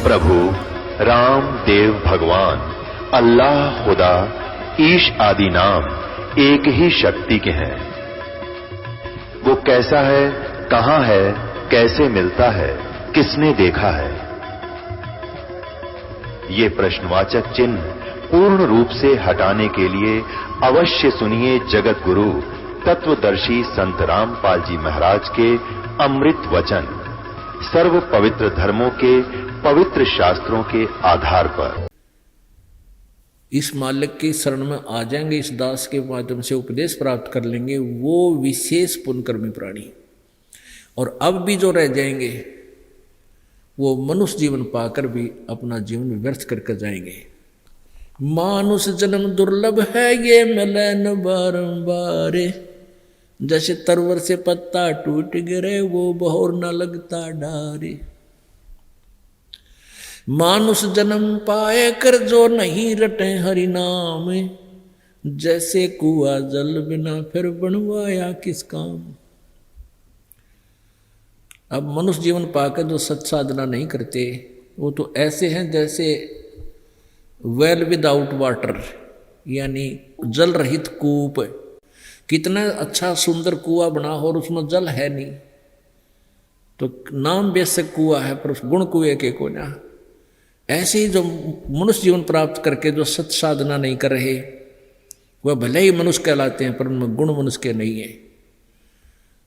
प्रभु राम देव भगवान अल्लाह खुदा ईश आदि नाम एक ही शक्ति के हैं। वो कैसा है, कहां है, कैसे मिलता है, किसने देखा है? ये प्रश्नवाचक चिन्ह पूर्ण रूप से हटाने के लिए अवश्य सुनिए जगत गुरु तत्वदर्शी संत रामपाल जी महाराज के अमृत वचन, सर्व पवित्र धर्मों के पवित्र शास्त्रों के आधार पर। इस मालिक की शरण में आ जाएंगे, इस दास के माध्यम से उपदेश प्राप्त कर लेंगे, वो विशेष पुण्यकर्मी प्राणी। और अब भी जो रह जाएंगे वो मनुष्य जीवन पाकर भी अपना जीवन व्यर्थ करके जाएंगे। मानुष जन्म दुर्लभ है, ये मिले न बारंबार, जैसे तरवर से पत्ता टूट गिरे वो बहोर न लगता डारे। मानुष जन्म पाए कर जो नहीं रटे हरि नाम, जैसे कुआ जल बिना फिर बनवाया किस काम। अब मनुष्य जीवन पाकर जो सत साधना नहीं करते वो तो ऐसे हैं जैसे वेल विदाउट वाटर, यानी जल रहित कूप। कितना अच्छा सुंदर कुआं बना हो और उसमें जल है नहीं, तो नाम बेशक कुआं है पर उस गुण कुएं के को ना। ऐसे ही जो मनुष्य जीवन प्राप्त करके जो सत साधना नहीं कर रहे वह भले ही मनुष्य कहलाते हैं पर उनमें गुण मनुष्य के नहीं है।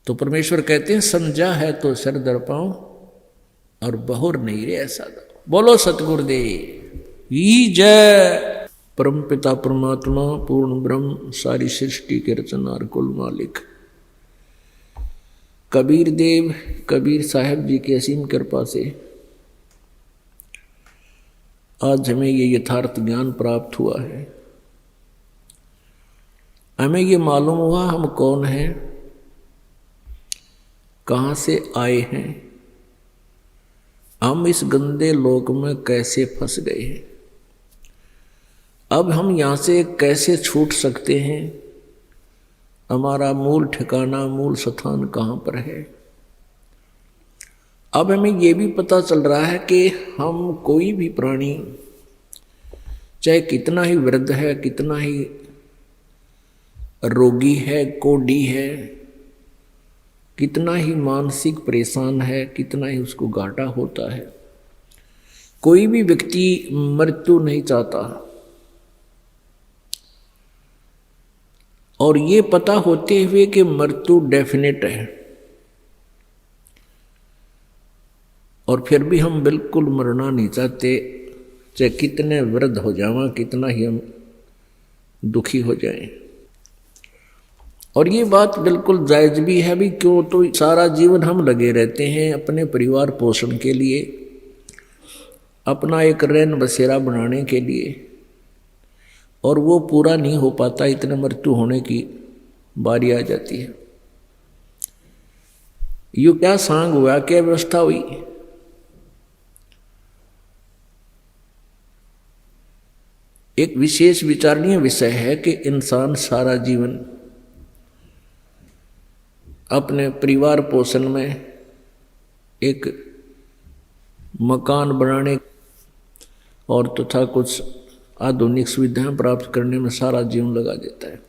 तो परमेश्वर कहते हैं समझा है तो सिर दर पाऊं और बहुर नहीं रे ऐसा दो। बोलो सतगुरुदेव ई जय। परम पिता परमात्मा पूर्ण ब्रह्म सारी सृष्टि के रचनार कुल मालिक कबीर देव कबीर साहब जी की असीम कृपा से आज हमें ये यथार्थ ज्ञान प्राप्त हुआ है। हमें ये मालूम हुआ हम कौन हैं, कहाँ से आए हैं, हम इस गंदे लोक में कैसे फंस गए हैं, अब हम यहाँ से कैसे छूट सकते हैं, हमारा मूल ठिकाना मूल स्थान कहाँ पर है। अब हमें ये भी पता चल रहा है कि हम कोई भी प्राणी चाहे कितना ही वृद्ध है, कितना ही रोगी है, कोढ़ी है, कितना ही मानसिक परेशान है, कितना ही उसको घाटा होता है, कोई भी व्यक्ति मृत्यु नहीं चाहता। और ये पता होते हुए कि मृत्यु डेफिनेट है और फिर भी हम बिल्कुल मरना नहीं चाहते, चाहे कितने वृद्ध हो जावा, कितना ही हम दुखी हो जाएं। और ये बात बिल्कुल जायज भी है भी, क्यों तो सारा जीवन हम लगे रहते हैं अपने परिवार पोषण के लिए, अपना एक रैन बसेरा बनाने के लिए, और वो पूरा नहीं हो पाता, इतने मृत्यु होने की बारी आ जाती है। यू क्या सांग हुआ, क्या व्यवस्था हुई। एक विशेष विचारणीय विषय है कि इंसान सारा जीवन अपने परिवार पोषण में एक मकान बनाने और तथा कुछ आधुनिक सुविधाएं प्राप्त करने में सारा जीवन लगा देता है।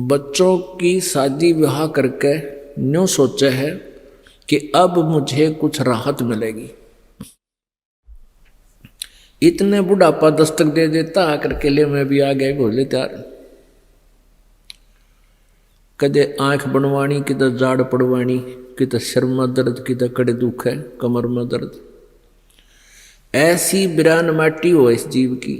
बच्चों की शादी विवाह करके न्यों सोचा है कि अब मुझे कुछ राहत मिलेगी, इतने बुढ़ापा दस्तक दे देता आकर के लिए मैं भी आ गए बोले त्यार। कदे आंख बनवानी, किधर जाड़ पड़वानी, किधर सिर में दर्द, किधर कड़े दुख है, कमर में दर्द, ऐसी बिरान माटी हो इस जीव की।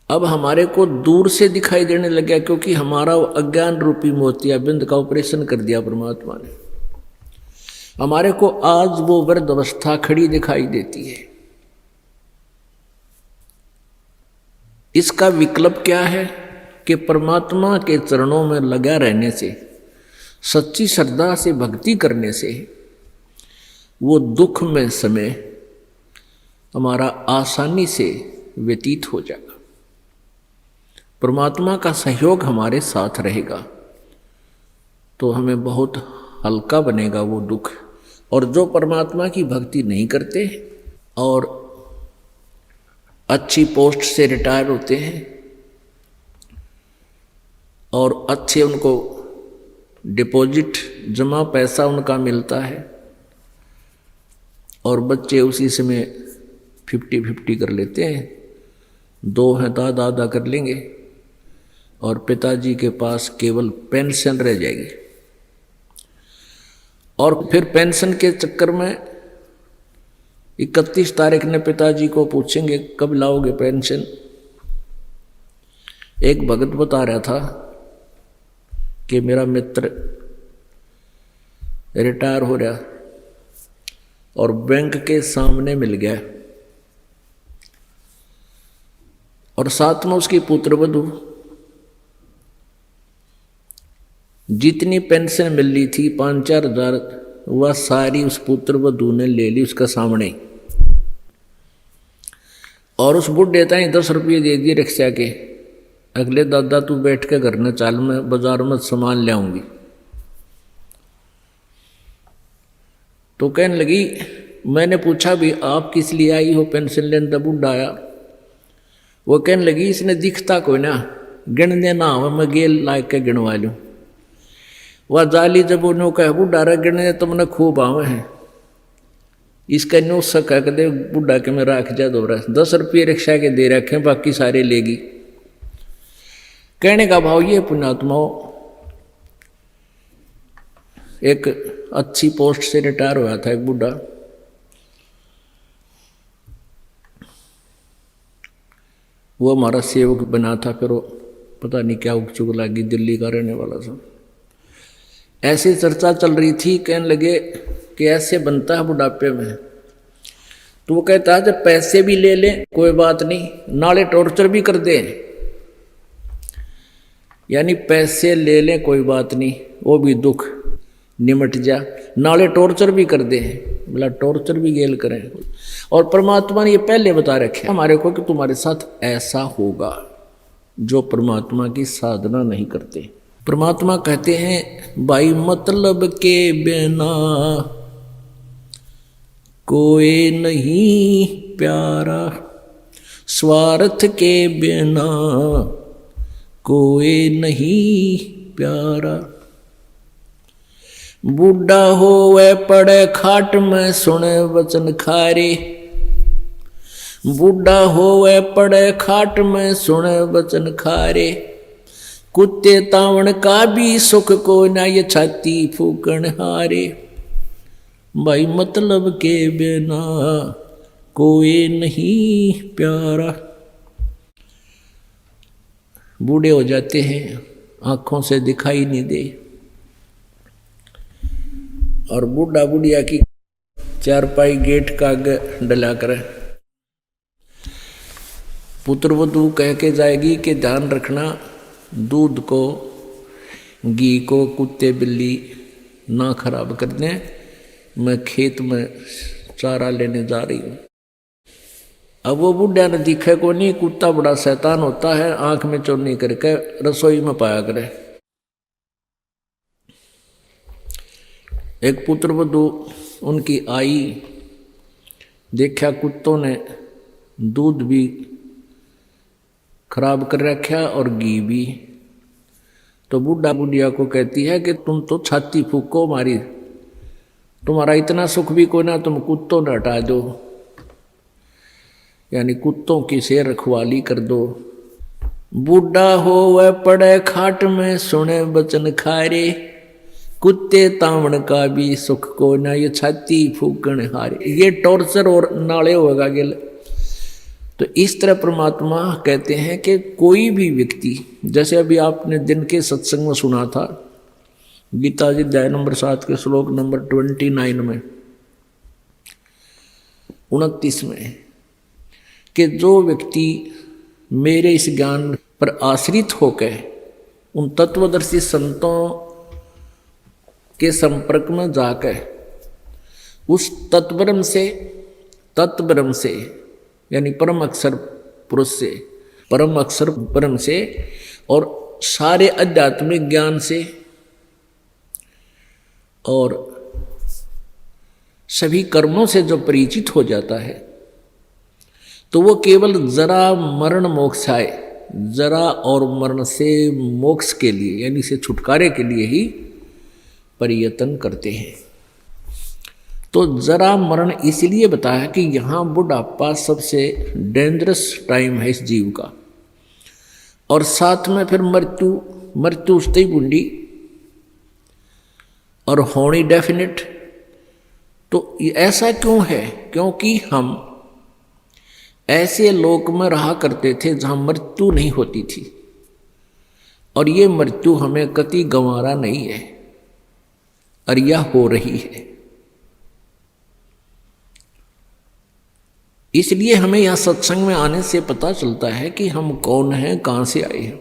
अब हमारे को दूर से दिखाई देने लगा क्योंकि हमारा अज्ञान रूपी मोतियाबिंद का ऑपरेशन कर दिया परमात्मा ने। हमारे को आज वो वृद्ध अवस्था खड़ी दिखाई देती है। इसका विकल्प क्या है कि परमात्मा के चरणों में लगा रहने से, सच्ची श्रद्धा से भक्ति करने से वो दुख में समय हमारा आसानी से व्यतीत हो जाएगा। परमात्मा का सहयोग हमारे साथ रहेगा तो हमें बहुत हल्का बनेगा वो दुख। और जो परमात्मा की भक्ति नहीं करते और अच्छी पोस्ट से रिटायर होते हैं और अच्छे उनको डिपॉजिट जमा पैसा उनका मिलता है और बच्चे उसी समय 50-50 कर लेते हैं, 2 हैं तो आधा कर लेंगे और पिताजी के पास केवल पेंशन रह जाएगी। और फिर पेंशन के चक्कर में 31 तारीख ने पिताजी को पूछेंगे कब लाओगे पेंशन। एक भगत बता रहा था कि मेरा मित्र रिटायर हो रहा और बैंक के सामने मिल गया और साथ में उसकी पुत्रवधू, जितनी पेंशन मिल रही थी 5-4 हजार, वह सारी उस पुत्रवधू ने ले ली उसका सामने और उस बुढ़े ताई 10 रुपये दे दिए रिक्शा के, अगले दादा तू बैठ के घर न चाल, मैं बाजार में सामान ले आऊंगी। तो कहने लगी, मैंने पूछा भी आप किस लिए आई हो पेंशन लेने? तो बुढ़ा आया, वो कहने लगी इसने दिखता कोई ना, गिनने ना हो, मैं गेल ला के गिनवा लूँ। वह जाली जब उन्होंने कहा बुढ़ा रहा गिनने तुमने खूब आवे हैं, इसका न्यू सका दे बुढ़ा के मैं राख जा दो रहा 10 रुपये रिक्शा के दे रखे, बाकी सारे लेगी। कहने का भाव ये पुण्यात्माओं, एक अच्छी पोस्ट से रिटायर हुआ था एक बुढ़ा, वो हमारा सेवक बना था, फिर वो पता नहीं क्या उकचुक लगी, दिल्ली का रहने वाला था। ऐसी चर्चा चल रही थी, कहने लगे कि ऐसे बनता है बुढ़ापे में। तो वो कहता है जब पैसे भी ले लें कोई बात नहीं, नाले टॉर्चर भी कर दें, यानी पैसे ले लें कोई बात नहीं, वो भी दुख निमट जा, नाले टॉर्चर भी कर दे, बोला टॉर्चर भी गेल करें। और परमात्मा ने ये पहले बता रखे हमारे को कि तुम्हारे साथ ऐसा होगा जो परमात्मा की साधना नहीं करते। परमात्मा कहते हैं भाई मतलब के बिना कोई नहीं प्यारा, स्वार्थ के बिना कोई नहीं प्यारा। बूढ़ा हो वह पड़े खाट में सुने वचन खारे, बूढ़ा हो वह पड़े खाट में सुने वचन खारे। कुत्ते तावण का भी सुख को ना ये छाती फूकण हारे। भाई मतलब के बिना कोई नहीं प्यारा। बूढ़े हो जाते हैं, आंखों से दिखाई नहीं दे, और बूढ़ा बुढ़िया की चारपाई गेट का आगे डला कर पुत्रवधू कह के जाएगी कि ध्यान रखना दूध को घी को कुत्ते बिल्ली ना खराब कर दें, मैं खेत में चारा लेने जा रही हूँ। अब वो बुढ़िया ने दिखे को नहीं, कुत्ता बड़ा शैतान होता है, आंख में चोनी करके रसोई में पाया करे। एक पुत्रवधू उनकी आई, देखा कुत्तों ने दूध भी खराब कर रखा और घी भी। तो बूढ़ा बुढ़िया को कहती है कि तुम तो छाती फूको मारी, तुम्हारा इतना सुख भी कोई ना, तुम कुत्तों ने हटा दो, यानी कुत्तों की से रखवाली कर दो। बूढ़ा हो वह पड़े खाट में सुने वचन खारे। कुत्ते तावण का भी सुख को ना ये छाती फूकण हारे। ये टॉर्चर और नाले होगा गेल। तो इस तरह परमात्मा कहते हैं कि कोई भी व्यक्ति, जैसे अभी आपने दिन के सत्संग में सुना था गीता जी अध्याय नंबर 7 के श्लोक नंबर 29 में 29 में, कि जो व्यक्ति मेरे इस ज्ञान पर आश्रित होकर उन तत्वदर्शी संतों के संपर्क में जाकर उस तत्ब्रह्म से यानी परम अक्षर पुरुष से, परम अक्षर ब्रह्म से और सारे आध्यात्मिक ज्ञान से और सभी कर्मों से जो परिचित हो जाता है तो वो केवल जरा मरण मोक्षाय, जरा और मरण से मोक्ष के लिए यानी से छुटकारे के लिए ही प्रयत्न करते हैं। तो जरा मरण इसलिए बताया कि यहाँ बुढ़ापा सबसे डेंजरस टाइम है इस जीव का, और साथ में फिर मृत्यु उसते ही बूंदी और होनी डेफिनेट। तो ऐसा क्यों है? क्योंकि हम ऐसे लोक में रहा करते थे जहां मृत्यु नहीं होती थी, और ये मृत्यु हमें कति गंवारा नहीं है और यह हो रही है। इसलिए हमें यहां सत्संग में आने से पता चलता है कि हम कौन हैं, कहां से आए हैं।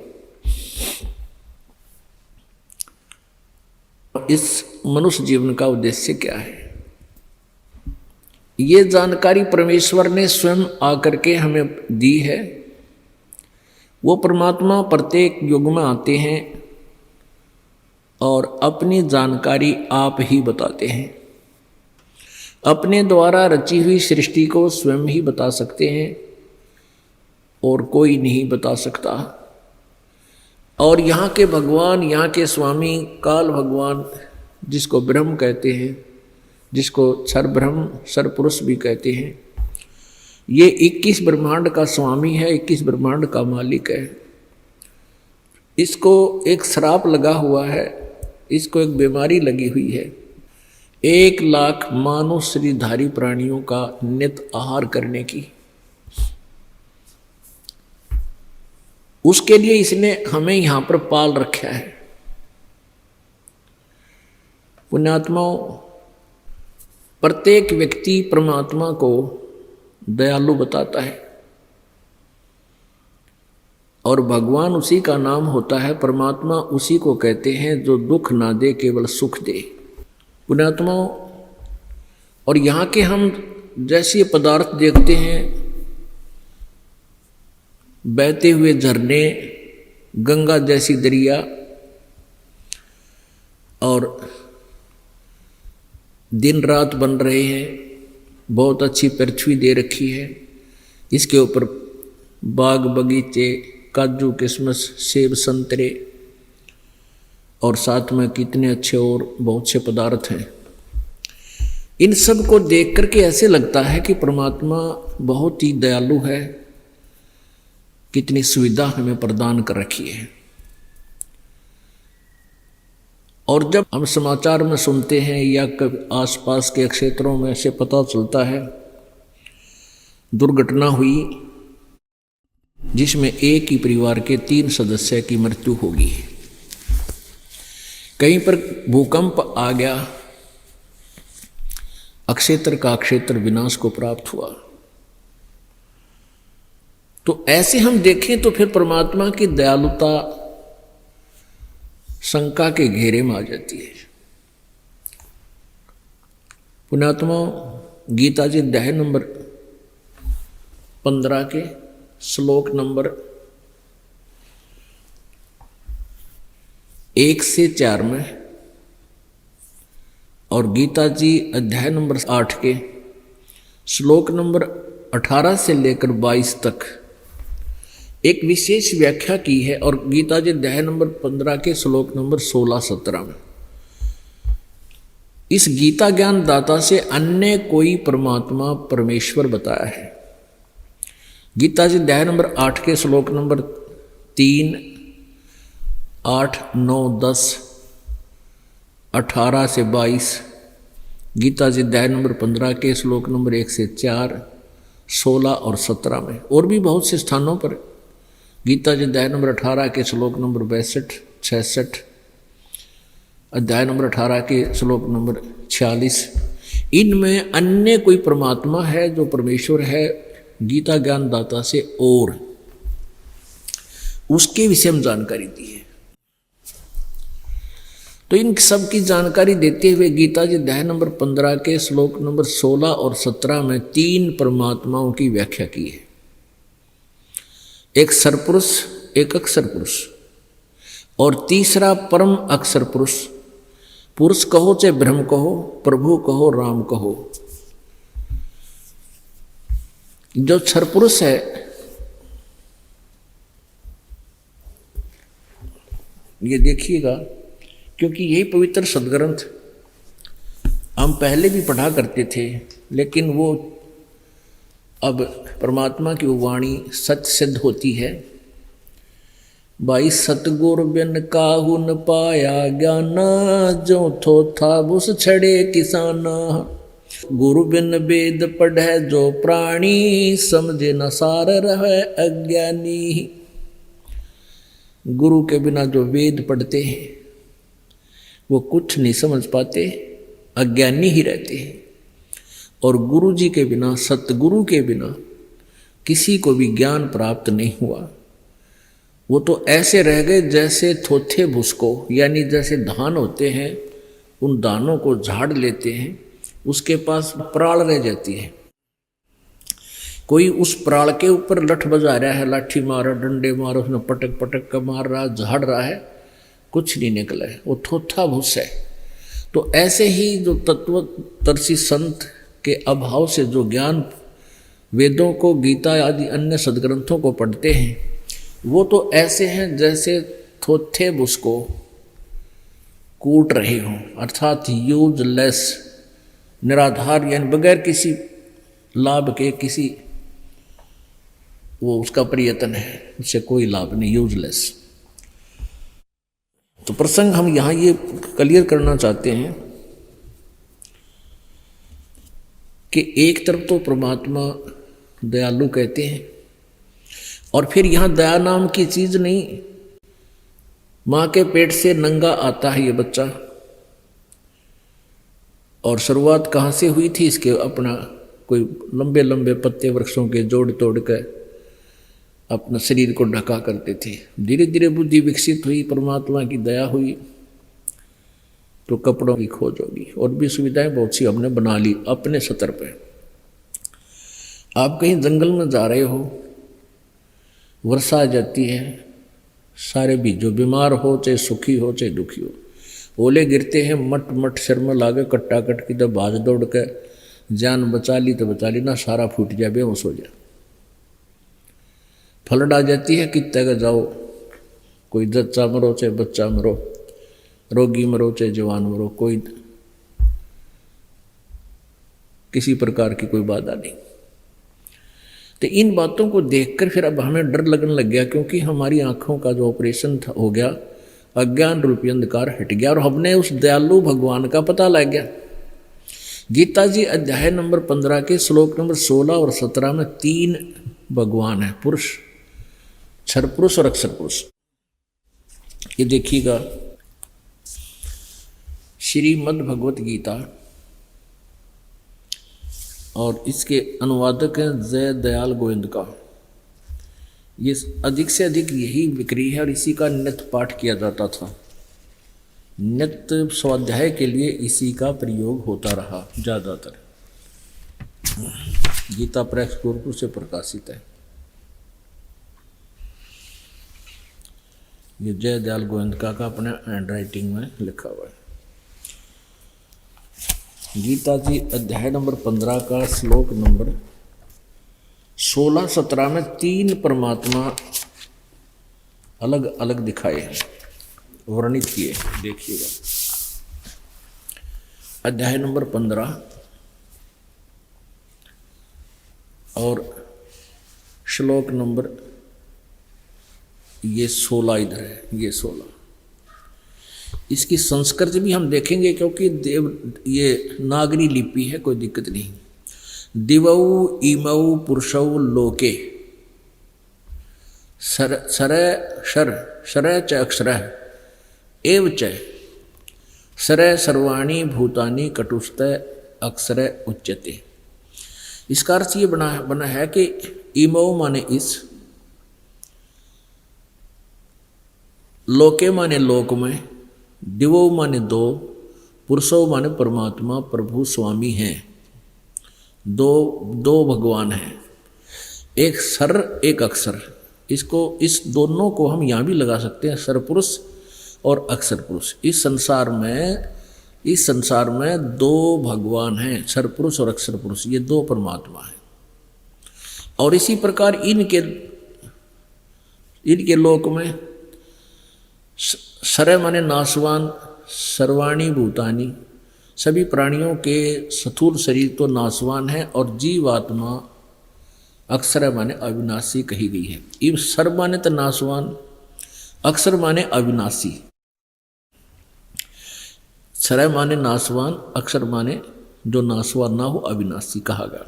इस मनुष्य जीवन का उद्देश्य क्या है, ये जानकारी परमेश्वर ने स्वयं आकर के हमें दी है। वो परमात्मा प्रत्येक युग में आते हैं और अपनी जानकारी आप ही बताते हैं। अपने द्वारा रची हुई सृष्टि को स्वयं ही बता सकते हैं और कोई नहीं बता सकता। और यहाँ के भगवान, यहाँ के स्वामी काल भगवान, जिसको ब्रह्म कहते हैं, जिसको क्षर ब्रह्म क्षर पुरुष भी कहते हैं, ये 21 ब्रह्मांड का स्वामी है, 21 ब्रह्मांड का मालिक है। इसको एक श्राप लगा हुआ है, इसको एक बीमारी लगी हुई है, 1 लाख मानव शरीरधारी प्राणियों का नित आहार करने की। उसके लिए इसने हमें यहां पर पाल रखा है। पुण्यात्माओं, प्रत्येक व्यक्ति परमात्मा को दयालु बताता है और भगवान उसी का नाम होता है। परमात्मा उसी को कहते हैं जो दुख ना दे, केवल सुख दे। पुण्यात्माओं, और यहाँ के हम जैसे पदार्थ देखते हैं, बहते हुए झरने, गंगा जैसी दरिया, और दिन रात बन रहे हैं, बहुत अच्छी पृथ्वी दे रखी है, इसके ऊपर बाग बगीचे, काजू किशमिश सेब संतरे, और साथ में कितने अच्छे और बहुत से पदार्थ हैं। इन सब को देख करके ऐसे लगता है कि परमात्मा बहुत ही दयालु है, कितनी सुविधा हमें प्रदान कर रखी है। और जब हम समाचार में सुनते हैं या आसपास के क्षेत्रों में से पता चलता है दुर्घटना हुई जिसमें एक ही परिवार के 3 सदस्य की मृत्यु होगी, कहीं पर भूकंप आ गया, अक्षेत्र का अक्षेत्र विनाश को प्राप्त हुआ, तो ऐसे हम देखें तो फिर परमात्मा की दयालुता शंका के घेरे में आ जाती है। पुण्यात्मा, गीता जी अध्याय नंबर 15 के श्लोक नंबर 1 से 4 में, और गीता जी अध्याय नंबर 8 के श्लोक नंबर 18 से लेकर 22 तक एक विशेष व्याख्या की है। और गीता जी अध्याय नंबर 15 के श्लोक नंबर 16-17 में इस गीता ज्ञान दाता से अन्य कोई परमात्मा परमेश्वर बताया है। गीता जी अध्याय नंबर 8 के श्लोक नंबर 3, 8, 9, 10, 18 से 22, गीता जी अध्याय नंबर 15 के श्लोक नंबर 1 से 4, 16 और 17 में, और भी बहुत से स्थानों पर गीता जी अध्याय नंबर 18 के श्लोक नंबर 62, 66, अध्याय नंबर 18 के श्लोक नंबर 46, इनमें अन्य कोई परमात्मा है जो परमेश्वर है गीता ज्ञान दाता से, और उसके विषय में जानकारी दी है। तो इन सब की जानकारी देते हुए गीता जी अध्याय नंबर 15 के श्लोक नंबर 16 और 17 में 3 परमात्माओं की व्याख्या की है। एक सरपुरुष, एक अक्षर पुरुष, और तीसरा परम अक्षर पुरुष, पुरुष कहो चाहे ब्रह्म कहो, प्रभु कहो, राम कहो, जो क्षर पुरुष है ये देखिएगा, क्योंकि यही पवित्र सदग्रंथ हम पहले भी पढ़ा करते थे, लेकिन वो अब परमात्मा की वाणी सत्य सिद्ध होती है। भाई सतगुर बिन काहू न पाया ज्ञाना, जो थो था बुस छड़े किसाना। गुरु बिन वेद पढ़े जो प्राणी, समझे न सार रहे अज्ञानी। गुरु के बिना जो वेद पढ़ते हैं वो कुछ नहीं समझ पाते, अज्ञानी ही रहते हैं। और गुरु जी के बिना, सतगुरु के बिना किसी को भी ज्ञान प्राप्त नहीं हुआ। वो तो ऐसे रह गए जैसे थोथे भुसको, यानी जैसे धान होते हैं, उन दानों को झाड़ लेते हैं, उसके पास प्राण रह जाती है। कोई उस प्राण के ऊपर लठ बजा रहा है, लाठी मारा, डंडे मारो, उसने पटक पटक कर मार रहा, झाड़ रहा है, कुछ नहीं निकला है, वो थोथा भूस है। तो ऐसे ही जो तत्वदर्शी संत के अभाव से जो ज्ञान वेदों को, गीता आदि अन्य सदग्रंथों को पढ़ते हैं, वो तो ऐसे हैं जैसे थोथे भूस को कूट रहे हों, अर्थात यूजलेस, निराधार, यानी बगैर किसी लाभ के, किसी वो उसका प्रयत्न है, उससे कोई लाभ नहीं, यूजलेस। तो प्रसंग हम यहाँ ये क्लियर करना चाहते हैं कि एक तरफ तो परमात्मा दयालु कहते हैं, और फिर यहाँ दया नाम की चीज नहीं। माँ के पेट से नंगा आता है ये बच्चा, और शुरुआत कहाँ से हुई थी इसके, अपना कोई लंबे लंबे पत्ते वृक्षों के जोड़ तोड़ कर अपना शरीर को ढका करते थे। धीरे धीरे बुद्धि विकसित हुई, परमात्मा की दया हुई, तो कपड़ों की खोज होगी, और भी सुविधाएं बहुत सी हमने बना ली अपने स्तर पे। आप कहीं जंगल में जा रहे हो, वर्षा आ जाती है, सारे भी जो बीमार हो, चाहे सुखी हो चाहे दुखी हो, ओले गिरते हैं, मट मट सिर में लागे, कट्टा कट की तो भाज दौड़ कर जान बचा ली तो बचा ली, ना सारा फूट जाए, बेहोश हो जाए। फ्लड आ जाती है, कितने का जाओ, कोई जच्चा मरो चाहे बच्चा मरो, रोगी मरो चाहे जवान मरो, कोई किसी प्रकार की कोई बाधा नहीं। तो इन बातों को देखकर फिर अब हमें डर लगने लग गया, क्योंकि हमारी आंखों का जो ऑपरेशन था हो गया, अज्ञान रूपी अंधकार हट गया, और हमने उस दयालु भगवान का पता लग गया। गीता जी अध्याय नंबर 15 के श्लोक नंबर 16 और 17 में 3 भगवान है, पुरुष, क्षर पुरुष और अक्षर पुरुष। ये देखिएगा, श्रीमद् भगवत गीता, और इसके अनुवादक हैं जय दयाल गोविंद का। ये अधिक से अधिक यही बिक्री है, और इसी का नित्य पाठ किया जाता था। नित्य स्वाध्याय के लिए इसी का प्रयोग होता रहा ज़्यादातर। गीता प्रेस गोरखपुर से प्रकाशित है। ये जय दयाल गोविंद का अपने हैंड राइटिंग में लिखा हुआ है। गीता जी अध्याय नंबर 15 का श्लोक नंबर 16-17 में 3 परमात्मा अलग अलग दिखाए हैं, वर्णित किए। देखिएगा, अध्याय नंबर 15 और श्लोक नंबर ये 16 इधर है, ये 16। इसकी संस्कृत भी हम देखेंगे, क्योंकि ये नागरी लिपि है, कोई दिक्कत नहीं। दिवौ इमौ पुरुषौ लोके, शर च अक्षर एव च शर सर्वाणी भूतानि कटुस्थ अक्षर उच्यते। इसका अर्थ ये बना है कि इमौ माने इस, लोके माने लोक में, दिवो माने 2, पुरुषो माने परमात्मा प्रभु स्वामी हैं। दो भगवान हैं, एक सर एक अक्षर। इस दोनों को हम यहाँ भी लगा सकते हैं, सर पुरुष और अक्षर पुरुष। इस संसार में इस संसार में दो भगवान हैं, सरपुरुष और अक्षर पुरुष, ये दो परमात्मा हैं। और इसी प्रकार इनके लोक में सर माने नाशवान, सर्वाणी भूतानी, सभी प्राणियों के स्थूल शरीर तो नाशवान है और जीवात्मा अक्षर माने अविनाशी कही गई है। इव सर माने तो नाशवान, अक्षर माने अविनाशी। सर माने नाशवान, अक्षर माने जो नाशवान ना हो, अविनाशी कहा गया।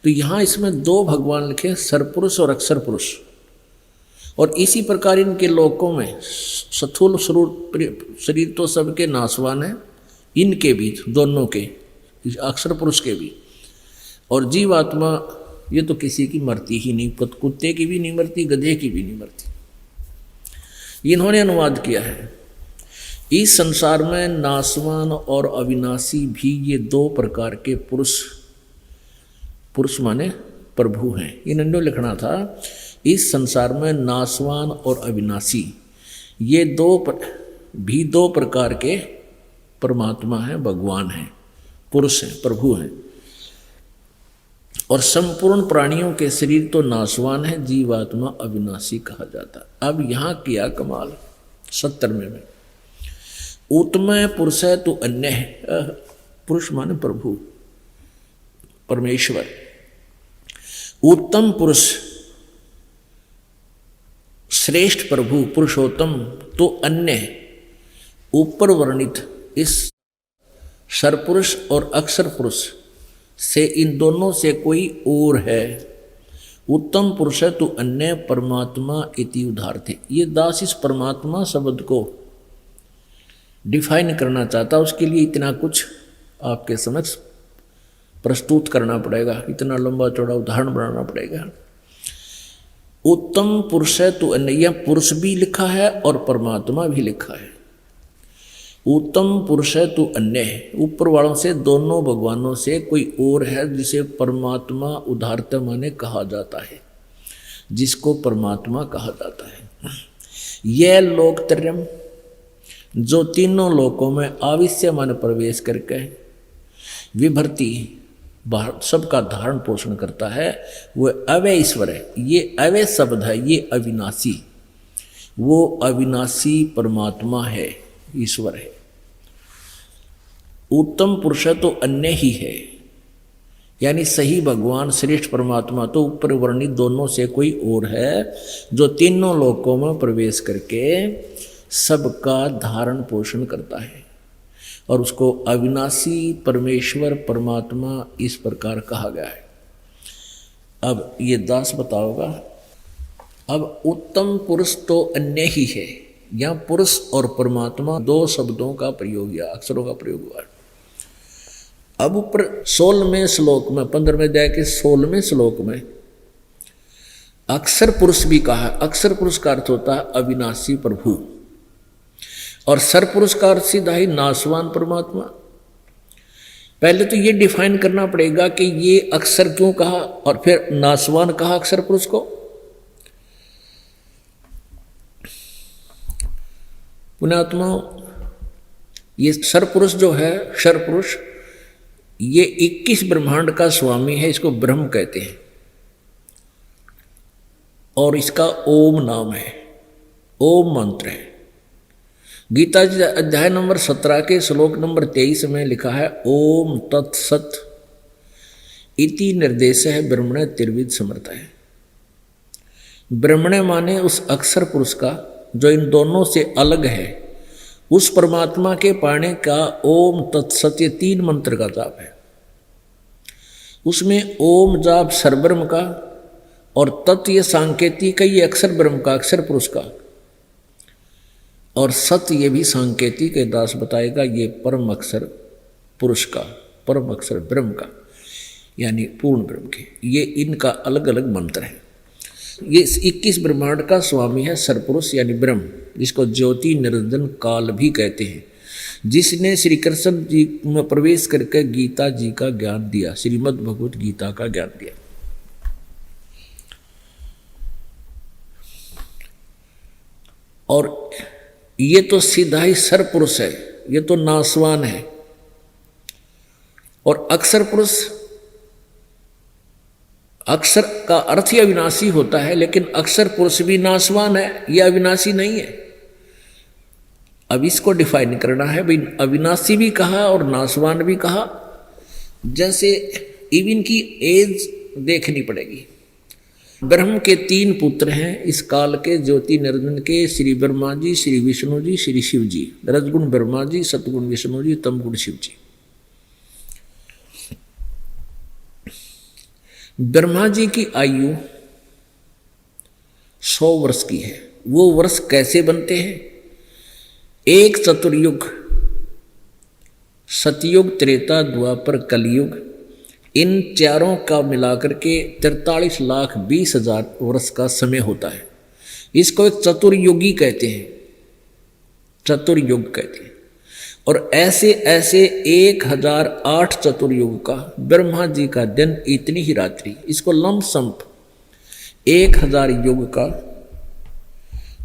तो यहाँ इसमें दो भगवान लिखे, सरपुरुष और अक्षर पुरुष। और इसी प्रकार इनके लोकों में स्थूल शरीर तो सबके नाशवान है, इनके भी, दोनों के, अक्षर पुरुष के भी। और जीवात्मा ये तो किसी की मरती ही नहीं, कुत्ते की भी नहीं मरती, गधे की भी नहीं मरती। इन्होंने अनुवाद किया है, इस संसार में नाशवान और अविनाशी भी ये दो प्रकार के पुरुष माने प्रभु हैं। इन्होंने लिखना था, इस संसार में नाशवान और अविनाशी ये भी दो प्रकार के परमात्मा हैं, भगवान हैं, पुरुष हैं, प्रभु हैं। और संपूर्ण प्राणियों के शरीर तो नाशवान है, जीवात्मा अविनाशी कहा जाता। अब यहाँ किया कमाल 70वें में, उत्तम पुरुष है तो अन्य है, पुरुष माने प्रभु परमेश्वर, उत्तम पुरुष श्रेष्ठ प्रभु पुरुषोत्तम तो अन्य ऊपर वर्णित इस सरपुरुष और अक्षर पुरुष से, इन दोनों से कोई और है। उत्तम पुरुष है तो अन्य परमात्मा इति उदाहरते। ये दास इस परमात्मा शब्द को डिफाइन करना चाहता, उसके लिए इतना कुछ आपके समक्ष प्रस्तुत करना पड़ेगा, इतना लंबा चौड़ा उदाहरण बनाना पड़ेगा। उत्तम पुरुष है तो अन्य, यह पुरुष भी लिखा है और परमात्मा भी लिखा है। उत्तम पुरुष है तो अन्य है, ऊपर वालों से, दोनों भगवानों से कोई और है जिसे परमात्मा उदाहरता माने कहा जाता है, जिसको परमात्मा कहा जाता है। यह लोकत्रयम जो तीनों लोकों में आविश्य माने प्रवेश करके विभर्ति सबका धारण पोषण करता है, वह अवय ईश्वर है। ये अवय शब्द है, ये अविनाशी, वो अविनाशी परमात्मा है, ईश्वर है। उत्तम पुरुष तो अन्य ही है, यानी सही भगवान श्रेष्ठ परमात्मा तो ऊपर वर्णित दोनों से कोई और है, जो तीनों लोकों में प्रवेश करके सबका धारण पोषण करता है, और उसको अविनाशी परमेश्वर परमात्मा इस प्रकार कहा गया है। अब ये दास बताओगा, अब उत्तम पुरुष तो अन्य ही है, यहाँ पुरुष और परमात्मा दो शब्दों का प्रयोग या अक्षरों का प्रयोग हुआ है। अब ऊपर 16वें श्लोक में, 15वें अध्याय के 16वें श्लोक में अक्षर पुरुष भी कहा। अक्षर पुरुष का अर्थ होता है अविनाशी प्रभु, और सर पुरुष का अर्थ सीधा ही नाशवान परमात्मा। पहले तो ये डिफाइन करना पड़ेगा कि ये अक्षर क्यों कहा और फिर नाशवान कहा अक्षर पुरुष को। पुण्यात्मा, ये सर पुरुष जो है, सर पुरुष, ये 21 ब्रह्मांड का स्वामी है, इसको ब्रह्म कहते हैं, और इसका ओम नाम है, ओम मंत्र है। गीता जी अध्याय नंबर 17 के श्लोक नंबर 23 में लिखा है, ओम तत्सत इति निर्देश है ब्रह्मणे त्रिविध समर्थ है। ब्रह्मणे माने उस अक्षर पुरुष का जो इन दोनों से अलग है, उस परमात्मा के पाने का ओम तत्सत, ये 3 मंत्र का जाप है। उसमें ओम जाप सरब्रह्म का, और तत् ये सांकेतिक है, ये अक्षर ब्रह्म का, अक्षर पुरुष का, और सत्य ये भी सांकेतिक है, दास बताएगा, ये परम अक्षर पुरुष का, परम अक्षर ब्रह्म का, यानी पूर्ण ब्रह्म के। ये इनका अलग अलग मंत्र है। ये 21 ब्रह्मांड का स्वामी है सरपुरुष यानी ब्रह्म, जिसको ज्योति निरंजन काल भी कहते हैं, जिसने श्री कृष्ण जी में प्रवेश करके गीता जी का ज्ञान दिया, श्रीमद् भगवत गीता का ज्ञान दिया। और ये तो सीधा ही सरपुरुष है, ये तो नाशवान है, और अक्षर पुरुष, अक्षर का अर्थ ही अविनाशी होता है, लेकिन अक्षर पुरुष भी नाशवान है, यह अविनाशी नहीं है। अब इसको डिफाइन करना है भाई, अविनाशी भी कहा और नाशवान भी कहा। जैसे इवन की एज देखनी पड़ेगी। ब्रह्म के 3 पुत्र हैं इस काल के, ज्योति निरंजन के, श्री ब्रह्मा जी, श्री विष्णु जी, श्री शिव जी। रजगुण ब्रह्मा जी, सतगुण विष्णु जी, तमगुण शिव जी। ब्रह्मा जी की आयु 100 वर्ष की है। वो वर्ष कैसे बनते हैं? एक चतुर्युग, सतयुग, त्रेता, द्वापर, कलयुग, इन चारों का मिलाकर के 43,20,000 वर्ष का समय होता है। इसको एक चतुर्युगी कहते हैं, चतुर्युग कहते हैं। और ऐसे ऐसे 1008 चतुर्युग का ब्रह्मा जी का दिन, इतनी ही रात्रि। इसको लमसम 1000 युग का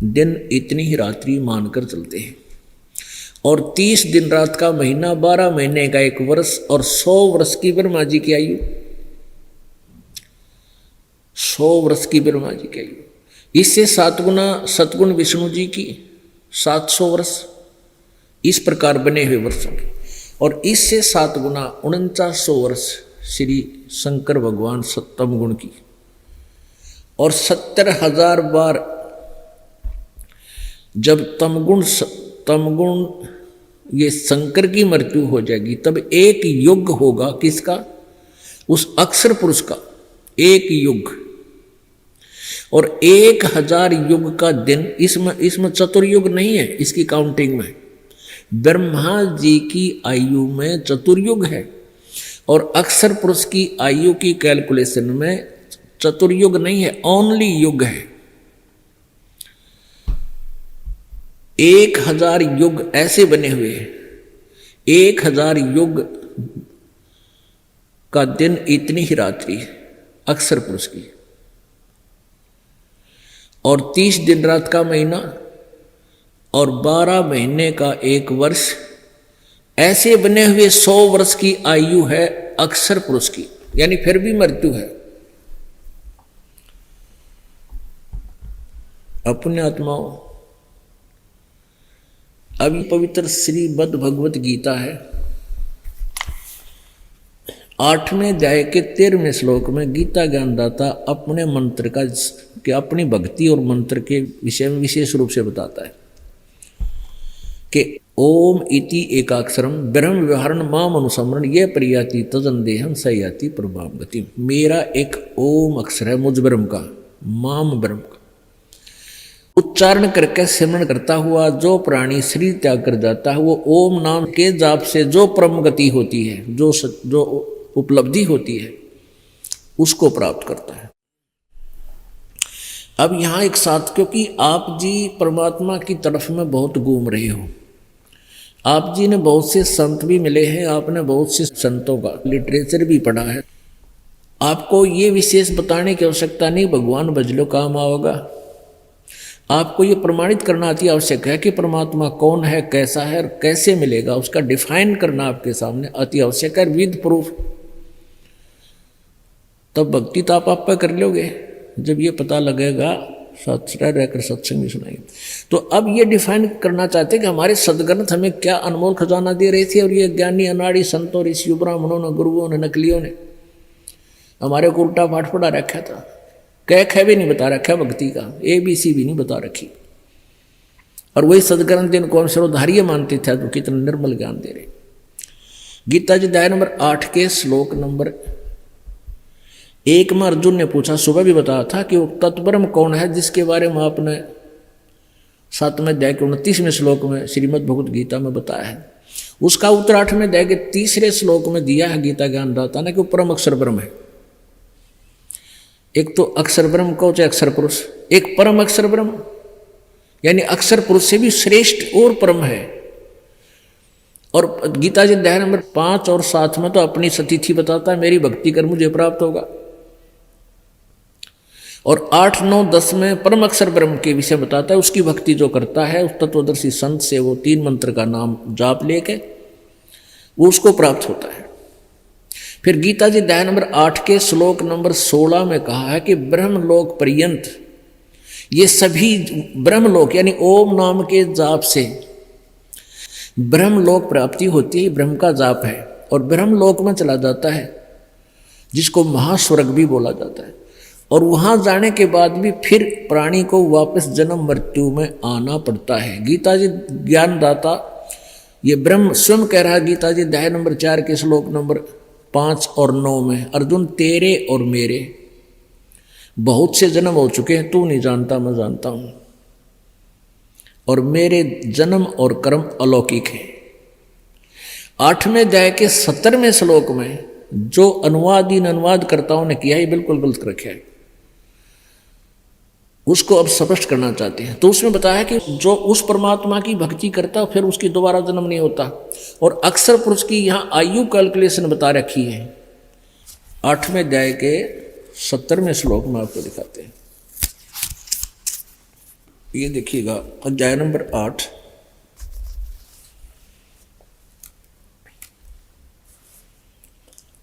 दिन, इतनी ही रात्रि मानकर चलते हैं। और 30 दिन रात का महीना, 12 महीने का 1 वर्ष, और 100 वर्ष की ब्रह्मा जी की आयु, 100 वर्ष की ब्रह्मा जी की आयु। इससे 7 गुना सतगुण विष्णु जी की 700 वर्ष, इस प्रकार बने हुए वर्षों की। और इससे 7 गुना 4900 वर्ष श्री शंकर भगवान सप्तम गुण की। और 70,000 बार जब तमगुण ये शंकर की मृत्यु हो जाएगी, तब एक युग होगा किसका? उस अक्षर पुरुष का एक युग। और 1000 युग का दिन, इसमें चतुर्युग नहीं है इसकी काउंटिंग में। ब्रह्मा जी की आयु में चतुर्युग है, और अक्षर पुरुष की आयु की कैलकुलेशन में चतुर्युग नहीं है, ओनली युग है। 1000 युग ऐसे बने हुए हैं। 1000 युग का दिन, इतनी ही रात्रि अक्षर पुरुष की। और 30 दिन रात का महीना, और 12 महीने का 1 वर्ष, ऐसे बने हुए 100 वर्ष की आयु है अक्षर पुरुष की। यानी फिर भी मृत्यु है। अपने आत्माओं, अभी पवित्र श्रीमद् भगवत गीता है, 8वें अध्याय के 13वें श्लोक में गीता ज्ञानदाता अपने मंत्र का, कि अपनी भक्ति और मंत्र के विषय में विशेष रूप से बताता है कि ओम इति एकाक्षरम ब्रह्म व्यवहारण माम अनुसमरण ये परियाति तजन देहम सयाति प्रभाव गति। मेरा एक ओम अक्षर है मुझ ब्रह्म का, माम ब्रह्म का, उच्चारण करके सिमरण करता हुआ जो प्राणी शरीर त्याग कर जाता है, वो ओम नाम के जाप से जो परम गति होती है, जो उपलब्धि होती है, उसको प्राप्त करता है। अब यहाँ एक साथ, क्योंकि आप जी परमात्मा की तरफ में बहुत घूम रहे हो, आप जी ने बहुत से संत भी मिले हैं, आपने बहुत से संतों का लिटरेचर भी पढ़ा है, आपको ये विशेष बताने की आवश्यकता नहीं, भगवान भज लो काम आओगा। आपको ये प्रमाणित करना अति आवश्यक है कि परमात्मा कौन है, कैसा है और कैसे मिलेगा, उसका डिफाइन करना आपके सामने अति आवश्यक है, विद प्रूफ। तब भक्ति तो आप पर कर लोगे जब ये पता लगेगा, सत्संग रहकर सत्संग भी सुनाएंगे। तो अब ये डिफाइन करना चाहते कि हमारे सदग्रंथ हमें क्या अनमोल खजाना दे रहे थे, और ये ज्ञानी अनाड़ी संतों ऋषियों ब्राह्मणों ने, गुरुओं ने, नकलियों ने हमारे को उल्टा पाठ पढ़ा रखा था। कह भी नहीं बता रखा भक्ति का, ABC भी नहीं बता रखी। और वही सदग्रंथ जिनको हम सर्वधार्य मानते थे, तो कितना निर्मल ज्ञान दे रहे। गीता जी अध्याय नंबर 8 के श्लोक नंबर 1 में अर्जुन ने पूछा, सुबह भी बताया था कि वो तत्ब्रह्म कौन है, जिसके बारे में आपने 7वें अध्याय के 29वें श्लोक में श्रीमद् भगवत गीता में बताया है। उसका उत्तर 8वें अध्याय के 3रे श्लोक में दिया है गीता ज्ञानदाता ने, कि परम अक्षर ब्रह्म है। एक तो अक्षर ब्रह्म को, चाहे अक्षर पुरुष, एक परम अक्षर ब्रह्म, यानी अक्षर पुरुष से भी श्रेष्ठ और परम है। और गीता जी अध्याय नंबर 5 और 7 में तो अपनी सतिथि बताता है, मेरी भक्ति कर मुझे प्राप्त होगा। और 8, 9, 10 में परम अक्षर ब्रह्म के विषय बताता है, उसकी भक्ति जो करता है उस तत्वदर्शी संत से वो 3 मंत्र का नाम जाप लेके वो उसको प्राप्त होता है। फिर गीता जी अध्याय नंबर 8 के श्लोक नंबर 16 में कहा है कि ब्रह्मलोक पर्यंत ये सभी ब्रह्मलोक यानी ओम नाम के जाप से ब्रह्मलोक प्राप्ति होती है। ब्रह्म का जाप है और ब्रह्मलोक में चला जाता है, जिसको महास्वर्ग भी बोला जाता है। और वहां जाने के बाद भी फिर प्राणी को वापस जन्म मृत्यु में आना पड़ता है। गीता जी ज्ञानदाता ये ब्रह्म स्वयं कह रहा है गीता जी अध्याय नंबर 4 के श्लोक नंबर 5 और 9 में, अर्जुन तेरे और मेरे बहुत से जन्म हो चुके हैं, तू नहीं जानता मैं जानता हूं, और मेरे जन्म और कर्म अलौकिक है। 8वें अध्याय के 17वें श्लोक में जो अनुवाद इन अनुवादकर्ताओं ने किया है बिल्कुल गलत रखा है, उसको अब स्पष्ट करना चाहते हैं। तो उसमें बताया कि जो उस परमात्मा की भक्ति करता फिर उसकी दोबारा जन्म नहीं होता। और अक्षर पुरुष की यहाँ आयु कैलकुलेशन बता रखी है 8वें अध्याय के 17वें श्लोक में आपको दिखाते हैं। ये देखिएगा अध्याय नंबर 8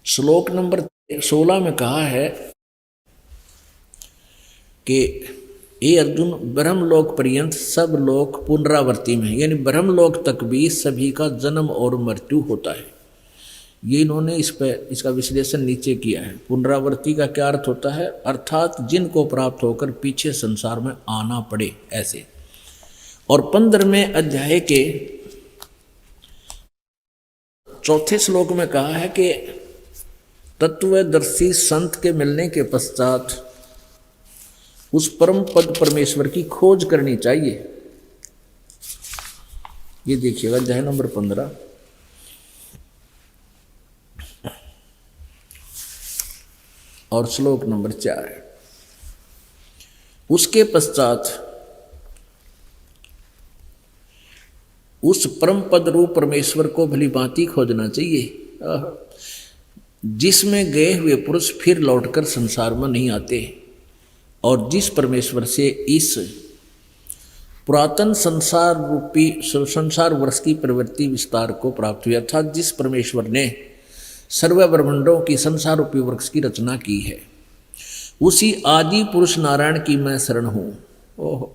श्लोक नंबर 16 में कहा है कि ये अर्जुन ब्रह्मलोक पर्यंत सब लोक पुनरावर्ती में, यानी ब्रह्मलोक तक भी सभी का जन्म और मृत्यु होता है। ये इन्होंने इसका विश्लेषण नीचे किया है। पुनरावर्ती का क्या अर्थ होता है, अर्थात जिनको प्राप्त होकर पीछे संसार में आना पड़े ऐसे। और 15वें अध्याय के 4थे श्लोक में कहा है कि तत्वदर्शी संत के मिलने के पश्चात उस परम पद परमेश्वर की खोज करनी चाहिए। ये देखिएगा अध्याय नंबर 15 और श्लोक नंबर 4। उसके पश्चात उस परम पद रूप परमेश्वर को भली भांति खोजना चाहिए, जिसमें गए हुए पुरुष फिर लौटकर संसार में नहीं आते, और जिस परमेश्वर से इस पुरातन संसार रूपी संसार वर्ष की प्रवृत्ति विस्तार को प्राप्त हुआ था, जिस परमेश्वर ने सर्व ब्रह्मांडों की संसार रूपी वृक्ष की रचना की है, उसी आदि पुरुष नारायण की मैं शरण हूं। ओहो,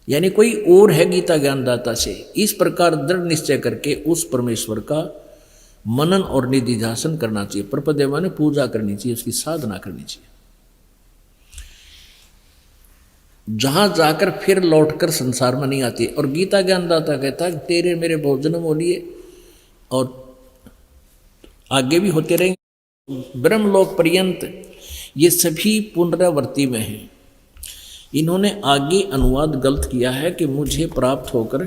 यानी कोई और है गीता ज्ञानदाता से। इस प्रकार दृढ़ निश्चय करके उस परमेश्वर का मनन और निधिध्यासन करना चाहिए। प्रपदे माने पूजा करनी चाहिए, उसकी साधना करनी चाहिए, जहां जाकर फिर लौटकर संसार में नहीं आती। और गीता ज्ञानदाता कहता है तेरे मेरे बहुत जन्म हो लिए और आगे भी होते रहेंगे। ब्रह्मलोक पर्यंत ये सभी पुनरावर्ती में हैं। इन्होंने आगे अनुवाद गलत किया है कि मुझे प्राप्त होकर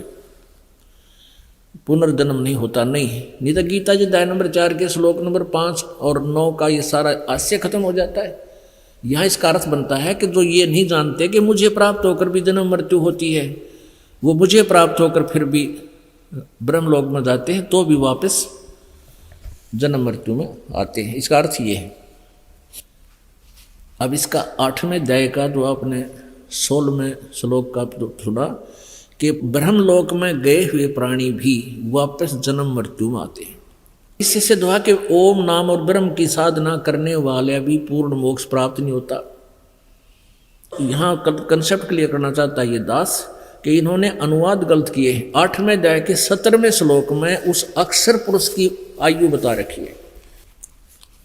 पुनर्जन्म नहीं होता, नहीं तो गीता जी अध्याय नंबर 4 के श्लोक नंबर 5 और 9 का ये सारा आशय खत्म हो जाता है। यहाँ इसका अर्थ बनता है कि जो ये नहीं जानते कि मुझे प्राप्त होकर भी जन्म मृत्यु होती है, वो मुझे प्राप्त होकर फिर भी ब्रह्मलोक में जाते हैं तो भी वापस जन्म मृत्यु में आते हैं। इसका अर्थ ये है। अब इसका 8वें अध्याय का जो आपने 16वें श्लोक का सुना कि ब्रह्मलोक में गए हुए प्राणी भी वापस जन्म मृत्यु में आते हैं। इससे सिद्ध हुआ कि ओम नाम और ब्रह्म की साधना करने वाले भी पूर्ण मोक्ष प्राप्त नहीं होता। यहाँ कंसेप्ट क्लियर करना चाहता है ये दास कि इन्होंने अनुवाद गलत किए हैं। 8वें अध्याय के 17वें श्लोक में उस अक्षर पुरुष की आयु बता रखी है।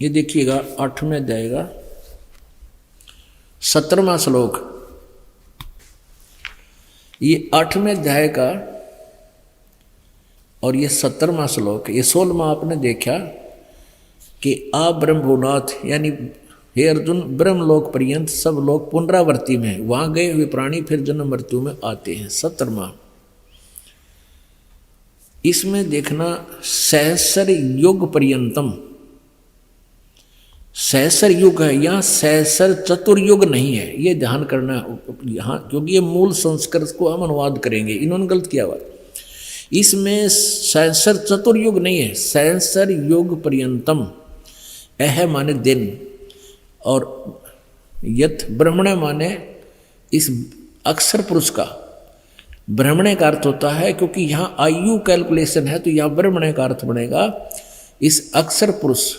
ये देखिएगा 8वें अध्याय का 17वां श्लोक, ये 8वें अध्याय का और ये 17वां श्लोक। ये 16वां आपने देखा कि आ ब्रह्मभुनाथ, यानी हे अर्जुन ब्रह्मलोक पर्यंत सब लोग पुनरावर्ती में, वहां गए हुए प्राणी फिर जन्म मृत्यु में आते हैं। 17वां इसमें देखना सहस्र युग पर्यंतम, सहस्र युग है, यहाँ सहस्र चतुर्युग नहीं है, ये ध्यान करना यहाँ, क्योंकि ये मूल संस्कृत को हम अनुवाद करेंगे, इन्होंने गलत किया हुआ। इसमें सहस्र चतुर्युग नहीं है, सहस्र युग पर्यंतम। यह माने दिन और यथ ब्रह्मण माने इस अक्षर पुरुष का ब्रह्मणे का अर्थ होता है, क्योंकि यहाँ आयु कैलकुलेशन है तो यहाँ ब्रह्मणे का अर्थ बनेगा इस अक्षर पुरुष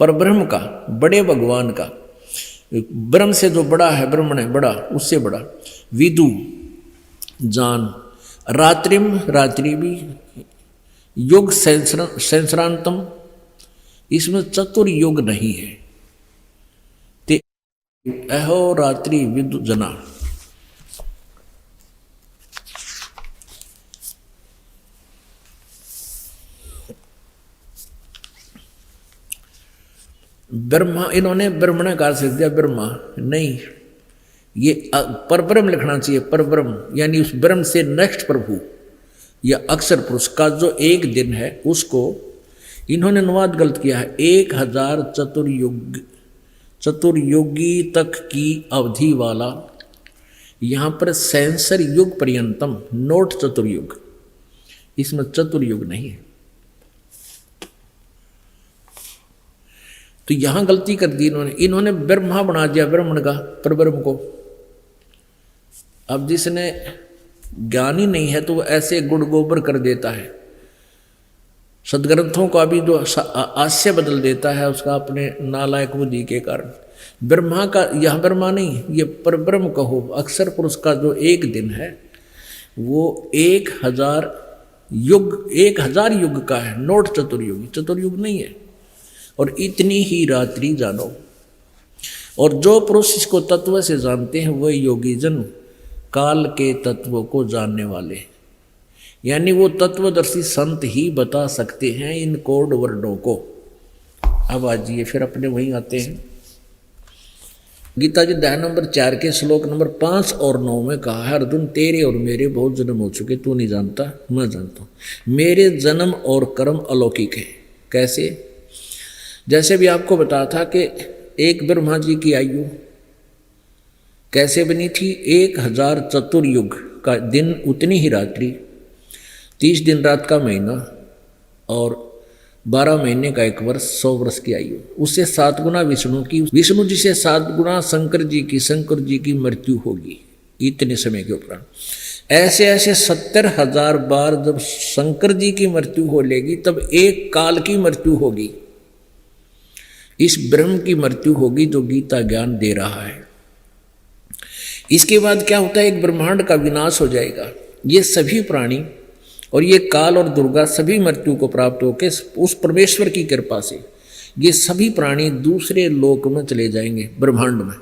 पर ब्रह्म का, बड़े भगवान का, ब्रह्म से जो बड़ा है, ब्रह्मण है बड़ा, उससे बड़ा। विदु जान, रात्रिम रात्रि भी, युग सहस्रांतम, इसमें चतुर्युग नहीं है। ते अहो रात्रि विदु जना। ब्रह्मा, इन्होंने ब्रह्मण का अर्थ दिया ब्रह्मा नहीं, ये परब्रह्म लिखना चाहिए। परब्रह्म यानी उस ब्रह्म से नेक्स्ट प्रभु या अक्षर पुरुष का जो एक दिन है उसको इन्होंने अनुवाद गलत किया है। 1000 चतुर्युगी तक की अवधि वाला, यहाँ पर सेंसर युग पर्यंतम, नोट चतुर्युग, इसमें चतुर्युग नहीं है। तो यहां गलती कर दी इन्होंने ब्रह्मा बना दिया ब्रह्मण का, परब्रह्म को। अब जिसने ज्ञान ही नहीं है तो वो ऐसे गुड़ गोबर कर देता है, सदग्रंथों का भी जो आशय बदल देता है उसका अपने नालायक बुद्धि के कारण। ब्रह्मा का, यह ब्रह्मा नहीं, ये परब्रह्म कहो, अक्षर पुरुष का जो एक दिन है वो 1000 युग का है, नोट चतुर्युग, चतुर्युग नहीं है। और इतनी ही रात्रि जानो। और जो पुरुष इसको तत्व से जानते हैं वह योगी जन काल के तत्वों को जानने वाले, यानी वो तत्वदर्शी संत ही बता सकते हैं इन कोड वर्डों को। अब आजिए फिर अपने वहीं आते हैं। गीता जी अध्याय नंबर 4 के श्लोक नंबर 5 और 9 में कहा है, अर्जुन तेरे और मेरे बहुत जन्म हो चुके, तू नहीं जानता, मैं जानता हूं। मेरे जन्म और कर्म अलौकिक है। कैसे? जैसे भी आपको बताया था कि एक ब्रह्मा जी की आयु कैसे बनी थी, 1000 चतुर्युग का दिन, उतनी ही रात्रि, 30 दिन रात का महीना और 12 महीने का 1 वर्ष, 100 वर्ष की आयु। उससे 7 गुना विष्णु की, विष्णु जी से 7 गुना शंकर जी की मृत्यु होगी इतने समय के उपरांत। ऐसे ऐसे 70,000 बार जब शंकर जी की मृत्यु हो लेगी तब एक काल की मृत्यु होगी, इस ब्रह्म की मृत्यु होगी जो गीता ज्ञान दे रहा है। इसके बाद क्या होता है, एक ब्रह्मांड का विनाश हो जाएगा। ये सभी प्राणी और ये काल और दुर्गा सभी मृत्यु को प्राप्त होकर उस परमेश्वर की कृपा से ये सभी प्राणी दूसरे लोक में चले जाएंगे, ब्रह्मांड में।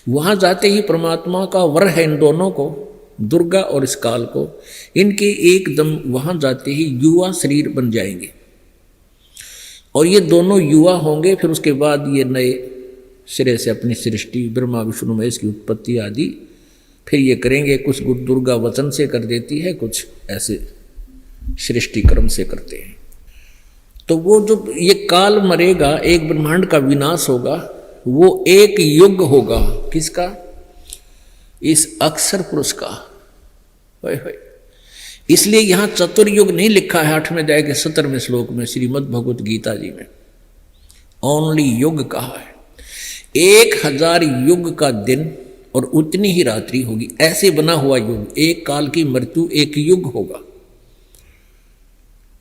वहां जाते ही परमात्मा का वर है इन दोनों को, दुर्गा और इस काल को, इनके एकदम वहां जाते ही युवा शरीर बन जाएंगे और ये दोनों युवा होंगे। फिर उसके बाद ये नए सिरे से अपनी सृष्टि, ब्रह्मा विष्णु महेश की उत्पत्ति आदि फिर ये करेंगे। कुछ दुर्गा वचन से कर देती है, कुछ ऐसे सृष्टि क्रम से करते हैं। तो वो जो ये काल मरेगा, एक ब्रह्मांड का विनाश होगा, वो एक युग होगा। किसका? इस अक्षर पुरुष का। इसलिए यहां चतुर्युग नहीं लिखा है 8वें अध्याय के 17वें श्लोक में श्रीमद् भगवत गीता जी में, ओनली युग कहा है। 1000 युग का दिन और उतनी ही रात्रि होगी, ऐसे बना हुआ युग। एक काल की मृत्यु एक युग होगा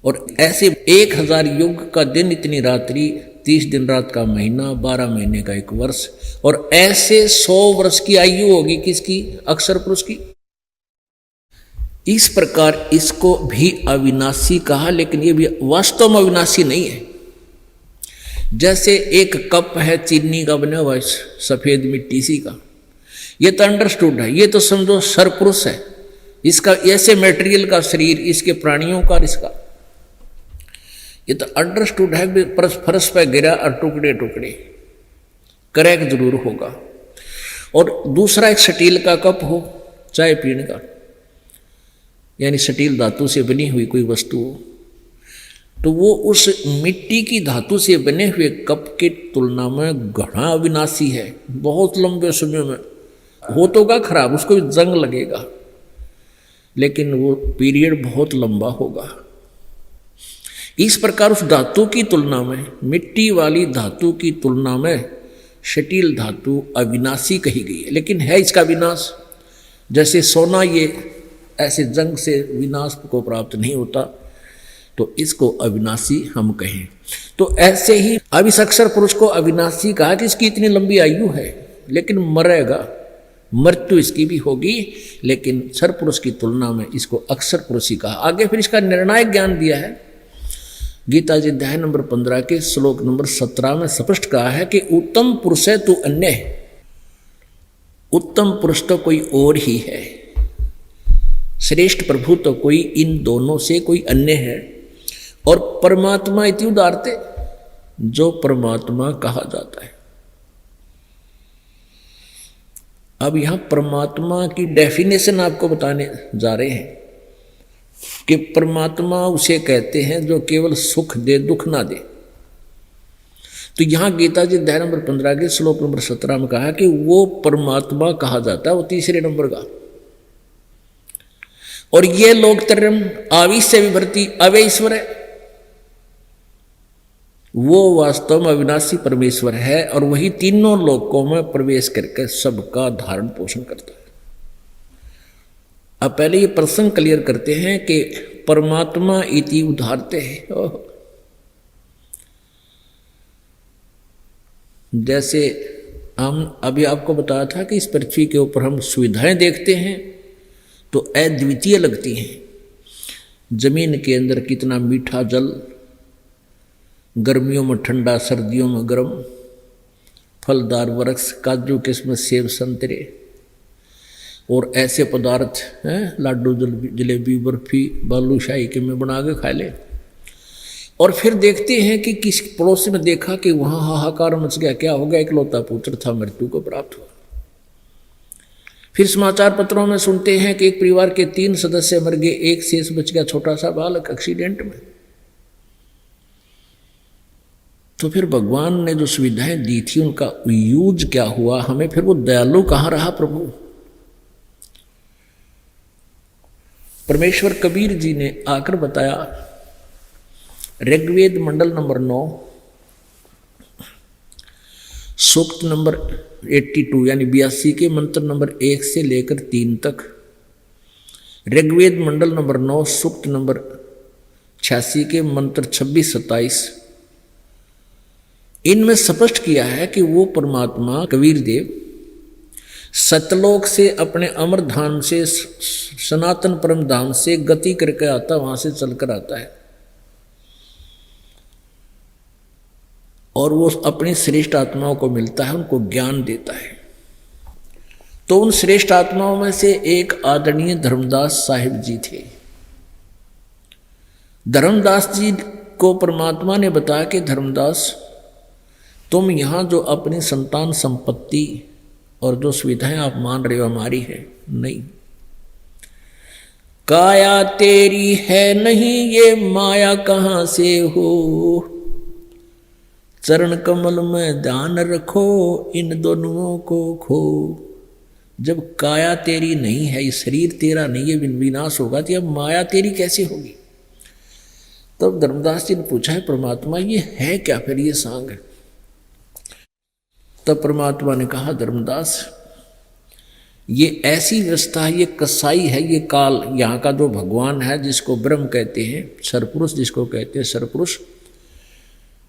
और ऐसे 1000 युग का दिन, इतनी रात्रि, 30 दिन रात का महीना, 12 महीने का 1 वर्ष और ऐसे 100 वर्ष की आयु होगी। किसकी? अक्षर पुरुष की। इस प्रकार इसको भी अविनाशी कहा, लेकिन ये भी वास्तव में अविनाशी नहीं है। जैसे एक कप है चीनी का बना हुआ, सफेद मिट्टी सी का, ये तो अंडरस्टूड है, ये तो समझो सरपुरुष है, इसका ऐसे मटेरियल का शरीर, इसके प्राणियों का, इसका ये तो अंडरस्टूड है। फर्श पर गिरा और टुकड़े टुकड़े क्रैक जरूर होगा। और दूसरा एक स्टील का कप हो, चाय पीने का, यानी स्टील धातु से बनी हुई कोई वस्तु हो, तो वो उस मिट्टी की धातु से बने हुए कप की तुलना में घना अविनाशी है। बहुत लंबे समय में हो तो का खराब, उसको भी जंग लगेगा, लेकिन वो पीरियड बहुत लंबा होगा। इस प्रकार उस धातु की तुलना में, मिट्टी वाली धातु की तुलना में स्टील धातु अविनाशी कही गई है, लेकिन है इसका विनाश। जैसे सोना ये ऐसे जंग से विनाश को प्राप्त नहीं होता, तो इसको अविनाशी हम कहें। तो ऐसे ही अब इस अक्षर पुरुष को अविनाशी कहा कि इसकी इतनी लंबी आयु है, लेकिन मरेगा, मृत्यु इसकी भी होगी, लेकिन सर पुरुष की तुलना में इसको अक्षर पुरुष ही कहा। आगे फिर इसका निर्णायक ज्ञान दिया है। गीता जी अध्याय नंबर 15 के श्लोक नंबर 17 में स्पष्ट कहा है कि उत्तम पुरुष है तू अन्य है। उत्तम पुरुष तो कोई और ही है, श्रेष्ठ प्रभु तो कोई इन दोनों से कोई अन्य है। और परमात्मा इति उदारते, जो परमात्मा कहा जाता है। अब यहां परमात्मा की डेफिनेशन आपको बताने जा रहे हैं कि परमात्मा उसे कहते हैं जो केवल सुख दे, दुख ना दे। तो यहां गीता जी अध्याय नंबर 15 के श्लोक नंबर 17 में कहा कि वो परमात्मा कहा जाता है, वो तीसरे नंबर का। और ये लोग तरम आविश्य विभर्ति अवे ईश्वर है, वो वास्तव में अविनाशी परमेश्वर है और वही तीनों लोकों में प्रवेश करके सबका धारण पोषण करता है। अब पहले ये प्रसंग क्लियर करते हैं कि परमात्मा इति उदारते हैं। जैसे हम अभी आपको बताया था कि इस पृथ्वी के ऊपर हम सुविधाएं देखते हैं तो अद्वितीय लगती हैं। जमीन के अंदर कितना मीठा जल, गर्मियों में ठंडा, सर्दियों में गर्म, फलदार वृक्ष, काजू किस्म, सेब, संतरे और ऐसे पदार्थ हैं, लाडू, जलेबी, बर्फी, बालूशाही के में बना के खा ले। और फिर देखते हैं कि किस पड़ोस में देखा कि वहाँ हाहाकार मच गया, क्या हो गया, इकलौता पुत्र था, मृत्यु को प्राप्त हुआ। फिर समाचार पत्रों में सुनते हैं कि एक परिवार के 3 सदस्य मर गए, एक शेष बच गया, छोटा सा बालक एक्सीडेंट में। तो फिर भगवान ने जो सुविधाएं दी थी उनका यूज क्या हुआ, हमें फिर वो दयालु कहाँ रहा प्रभु। परमेश्वर कबीर जी ने आकर बताया, ऋग्वेद मंडल नंबर 9 सूक्त नंबर 82 यानी 82 के मंत्र नंबर 1 से लेकर 3 तक, ऋग्वेद मंडल नंबर 9 सूक्त नंबर 86 के मंत्र 26-27, इनमें स्पष्ट किया है कि वो परमात्मा कबीर देव सतलोक से अपने अमर धाम से, सनातन परम धाम से गति करके आता, वहां से चलकर आता है और वो अपनी श्रेष्ठ आत्माओं को मिलता है, उनको ज्ञान देता है। तो उन श्रेष्ठ आत्माओं में से एक आदरणीय धर्मदास साहिब जी थे। धर्मदास जी को परमात्मा ने बताया कि धर्मदास, तुम यहां जो अपनी संतान संपत्ति और जो सुविधाएं आप मान रहे हो हमारी है नहीं, काया तेरी है नहीं, ये माया कहां से हो, चरण कमल में ध्यान रखो, इन दोनों को खो। जब काया तेरी नहीं है, ये शरीर तेरा नहीं है, विनाश होगा, तो अब माया तेरी कैसे होगी। तब धर्मदास जी ने पूछा है परमात्मा ये है क्या फिर ये सांग। तब परमात्मा ने कहा धर्मदास ये ऐसी व्यवस्था है, ये कसाई है, ये काल, यहाँ का जो भगवान है जिसको ब्रह्म कहते हैं, सरपुरुष जिसको कहते हैं सरपुरुष,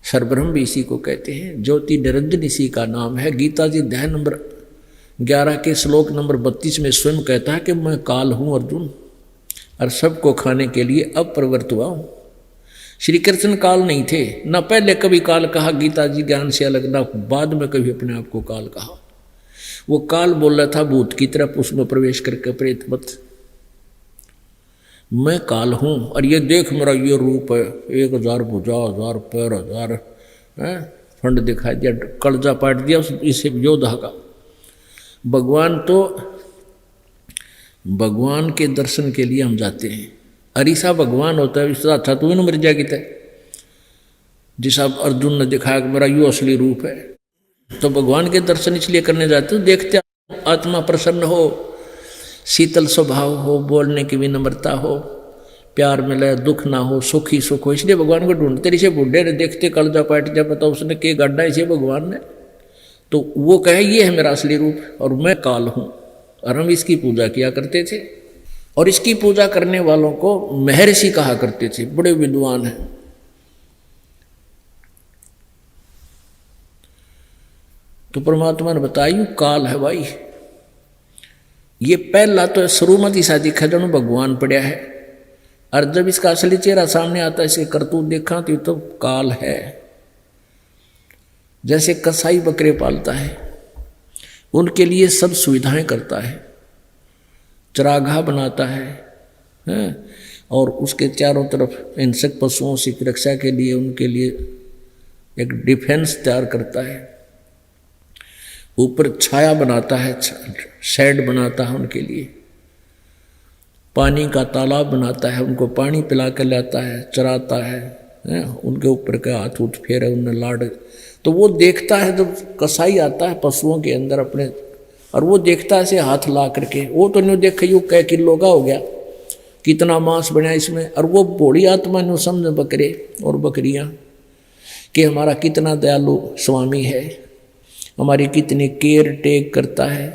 सरब्रह्म भी इसी को कहते हैं, ज्योति निरंजन इसी का नाम है। गीता जी अध्याय नंबर 11 के श्लोक नंबर 32 में स्वयं कहता है कि मैं काल हूँ अर्जुन, और सबको खाने के लिए अब प्रवृत्त हुआ हूँ। श्री कृष्ण काल नहीं थे, न पहले कभी काल कहा गीता जी ज्ञान से अलग, न बाद में कभी अपने आप को काल कहा। वो काल बोल रहा था भूत की तरफ, उसमें प्रवेश करके प्रेतवत मैं काल हूँ, और ये देख मेरा ये रूप है, 1000 भुजा, 1000 पैर, 1000 फंड दिखाई दिया, कलजा पाट दिया इसे योद्धा का। भगवान तो भगवान के दर्शन के लिए हम जाते हैं। अरीसा भगवान होता है, इसका था तू न मर जाएगी तय, जिस आप अर्जुन ने दिखाया कि मेरा यो असली रूप है। तो भगवान के दर्शन इसलिए करने जाते हो, देखते आत्मा प्रसन्न हो, शीतल स्वभाव हो, बोलने की विनम्रता हो, प्यार मिले, दुख ना हो, सुखी सुख हो, इसलिए भगवान को ढूंढते। इसे बुढ़े ने देखते कलजा पाट जब पता उसने के गड्ढा इसे भगवान ने, तो वो कहे ये है मेरा असली रूप और मैं काल हूँ, और हम इसकी पूजा किया करते थे। और इसकी पूजा करने वालों को महर्षि कहा करते थे, बड़े विद्वान हैं। तो परमात्मा ने बताया काल है भाई। ये पहला तो शुरुमती सा दिखा जनो भगवान पड़ा है, और जब इसका असली चेहरा सामने आता है, इसके करतूत देखा तो काल है। जैसे कसाई बकरे पालता है, उनके लिए सब सुविधाएं करता है, चरागाह बनाता है, और उसके चारों तरफ हिंसक पशुओं से रक्षा के लिए उनके लिए एक डिफेंस तैयार करता है, ऊपर छाया बनाता है, शेड बनाता है उनके लिए, पानी का तालाब बनाता है, उनको पानी पिला कर लाता है, चराता है, उनके ऊपर का हाथ उठ फेरे, उन्हें लाड। तो वो देखता है जब कसाई आता है पशुओं के अंदर अपने, और वो देखता है ऐसे हाथ ला करके, वो तो नहीं देखे यू कै किलो का हो गया, कितना मांस बना इसमें, और वो बूढ़ी आत्मा ने समझ बकरे और बकरियां कि हमारा कितना दयालु स्वामी है, हमारी कितनी केयर टेक करता है,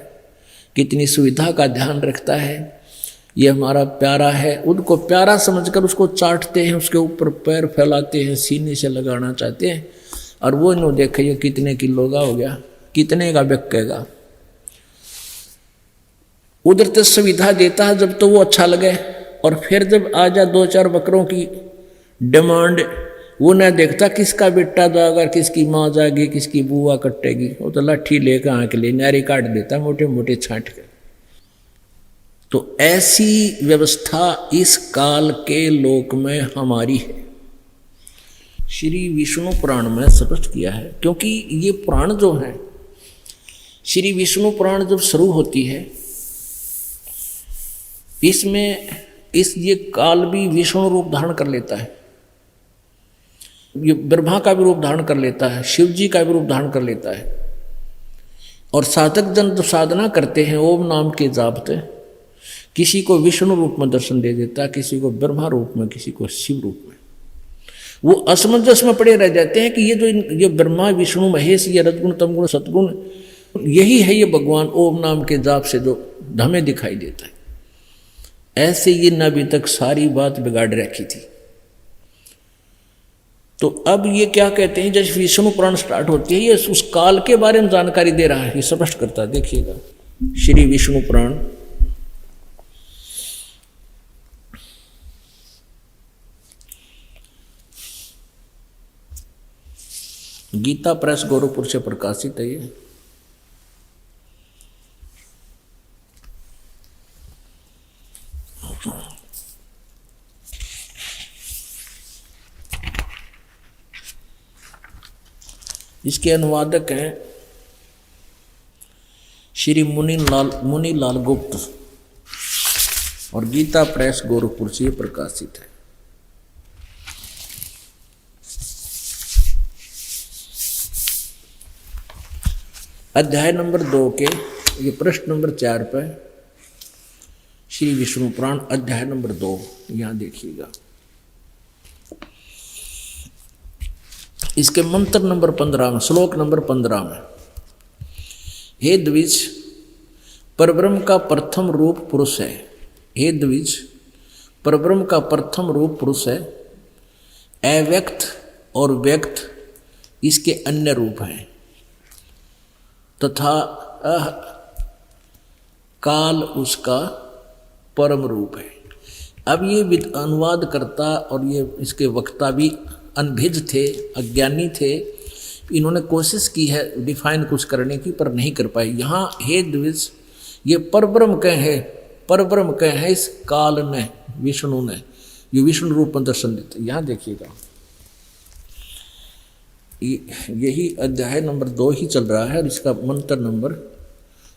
कितनी सुविधा का ध्यान रखता है, ये हमारा प्यारा है। उनको प्यारा समझकर उसको चाटते हैं, उसके ऊपर पैर फैलाते हैं, सीने से लगाना चाहते हैं, और वो इन्हों देखे ये कितने किलो का हो गया, कितने का बिकेगा। उधर तो सुविधा देता है जब तो वो अच्छा लगे, और फिर जब आ जा 2-4 बकरों की डिमांड, वो न देखता किसका बेटा जाएगा, किसकी माँ जाएगी, किसकी बुआ कटेगी, वो तो लाठी लेकर आँख ले नारी काट देता मोटे मोटे छांट के। तो ऐसी व्यवस्था इस काल के लोक में हमारी है। श्री विष्णु पुराण में स्पष्ट किया है, क्योंकि ये पुराण जो है, श्री विष्णु पुराण जब शुरू होती है, इसमें ये काल भी विष्णु रूप धारण कर लेता है, ये ब्रह्मा का भी रूप धारण कर लेता है, शिव जी का भी रूप धारण कर लेता है। और साधक जन जो साधना करते हैं ओम नाम के जाप से, किसी को विष्णु रूप में दर्शन दे देता है, किसी को ब्रह्मा रूप में, किसी को शिव रूप में। वो असमंजस में पड़े रह जाते हैं कि ये ब्रह्मा विष्णु महेश, ये रजगुण तमगुण सतगुण, यही है ये भगवान ओम नाम के जाप से जो हमें दिखाई देता है। ऐसे ये न अभी तक सारी बात बिगाड़ रखी थी। तो अब ये क्या कहते हैं, जैसे विष्णु पुराण स्टार्ट होती है, ये उस काल के बारे में जानकारी दे रहा है, ये स्पष्ट करता है। देखिएगा श्री विष्णु पुराण गीता प्रेस गोरखपुर से प्रकाशित है ये। इसके अनुवादक हैं श्री मुनीलाल गुप्त, और गीता प्रेस गोरखपुर से प्रकाशित है। अध्याय नंबर 2 के ये प्रश्न नंबर 4 पर श्री विष्णु पुराण अध्याय नंबर 2, यहां देखिएगा। इसके मंत्र नंबर 15 में, श्लोक नंबर 15 में, हे द्विज, परब्रह्म का प्रथम रूप पुरुष है। हे द्विज, परब्रह्म का प्रथम रूप पुरुष है, अव्यक्त और व्यक्त इसके अन्य रूप हैं, तथा काल उसका परम रूप है। अब ये अनुवाद करता और ये इसके वक्ता भी अनभिज्ञ थे, अज्ञानी थे। इन्होंने कोशिश की है डिफाइन कुछ करने की, पर नहीं कर पाए। यहाँ हे द्विज, ये परब्रह्म कहे, परब्रह्म कहे इस काल ने, विष्णु ने, ये विष्णु रूप में दर्शन देते। यहाँ देखिएगा, यही अध्याय नंबर 2 ही चल रहा है, और इसका मंत्र नंबर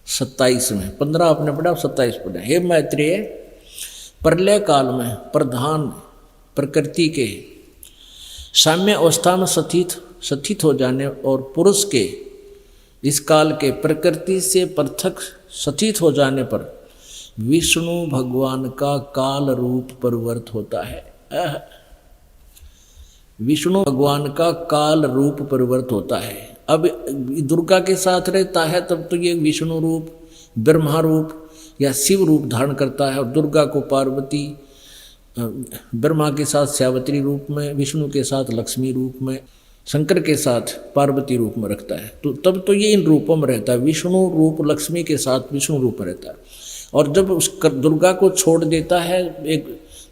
27 में, 15 आपने पढ़ा, 27 पढ़ा। हे मैत्रेय, प्रलय काल में प्रधान प्रकृति के साम्य अवस्था में स्थित हो जाने और पुरुष के इस काल के प्रकृति से पृथक स्थित हो जाने पर विष्णु भगवान का काल रूप परिवर्त होता है। विष्णु भगवान का काल रूप परिवर्त होता है। अब दुर्गा के साथ रहता है तब तो ये विष्णु रूप, ब्रह्मा रूप या शिव रूप धारण करता है, और दुर्गा को पार्वती, ब्रह्मा के साथ सावित्री रूप में, विष्णु के साथ लक्ष्मी रूप में, शंकर के साथ पार्वती रूप में रखता है, तो तब तो ये इन रूपों में रहता है। विष्णु रूप लक्ष्मी के साथ विष्णु रूप में रहता है, और जब उस दुर्गा को छोड़ देता है एक,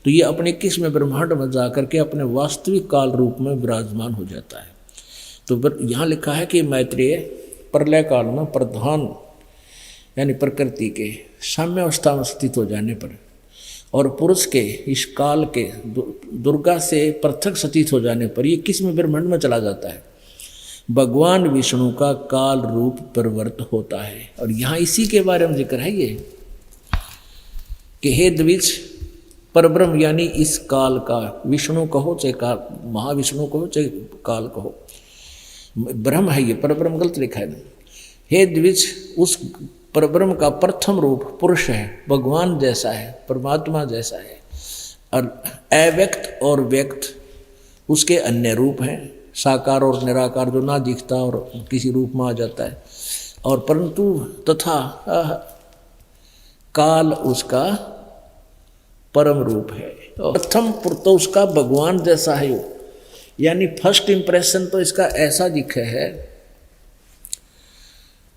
तो ये अपने किस्म ब्रह्मांड में जा करके अपने वास्तविक काल रूप में विराजमान हो जाता है। तो यहाँ लिखा है कि मैत्रेय प्रलय काल में प्रधान यानी प्रकृति के साम्य अवस्था में स्थित हो जाने पर और पुरुष के इस काल के दुर्गा से पृथक स्थित हो जाने पर ये किस्म ब्रह्मांड में चला जाता है। भगवान विष्णु का काल रूप परिवर्त होता है। और यहाँ इसी के बारे में जिक्र है ये कि हे द्विज परब्रह्म यानी इस काल का, विष्णु कहो चाहे काल, महाविष्णु कहो चाहे काल कहो, ब्रह्म है ये, परब्रह्म गलत लिखा है। हे द्विज उस परब्रह्म का प्रथम रूप पुरुष है, भगवान जैसा है, परमात्मा जैसा है, और अव्यक्त और व्यक्त उसके अन्य रूप हैं, साकार और निराकार जो ना दिखता और किसी रूप में आ जाता है, और परंतु तथा काल उसका परम रूप है। प्रथम तो उसका भगवान जैसा है वो, यानी फर्स्ट इंप्रेशन तो इसका ऐसा दिखे है,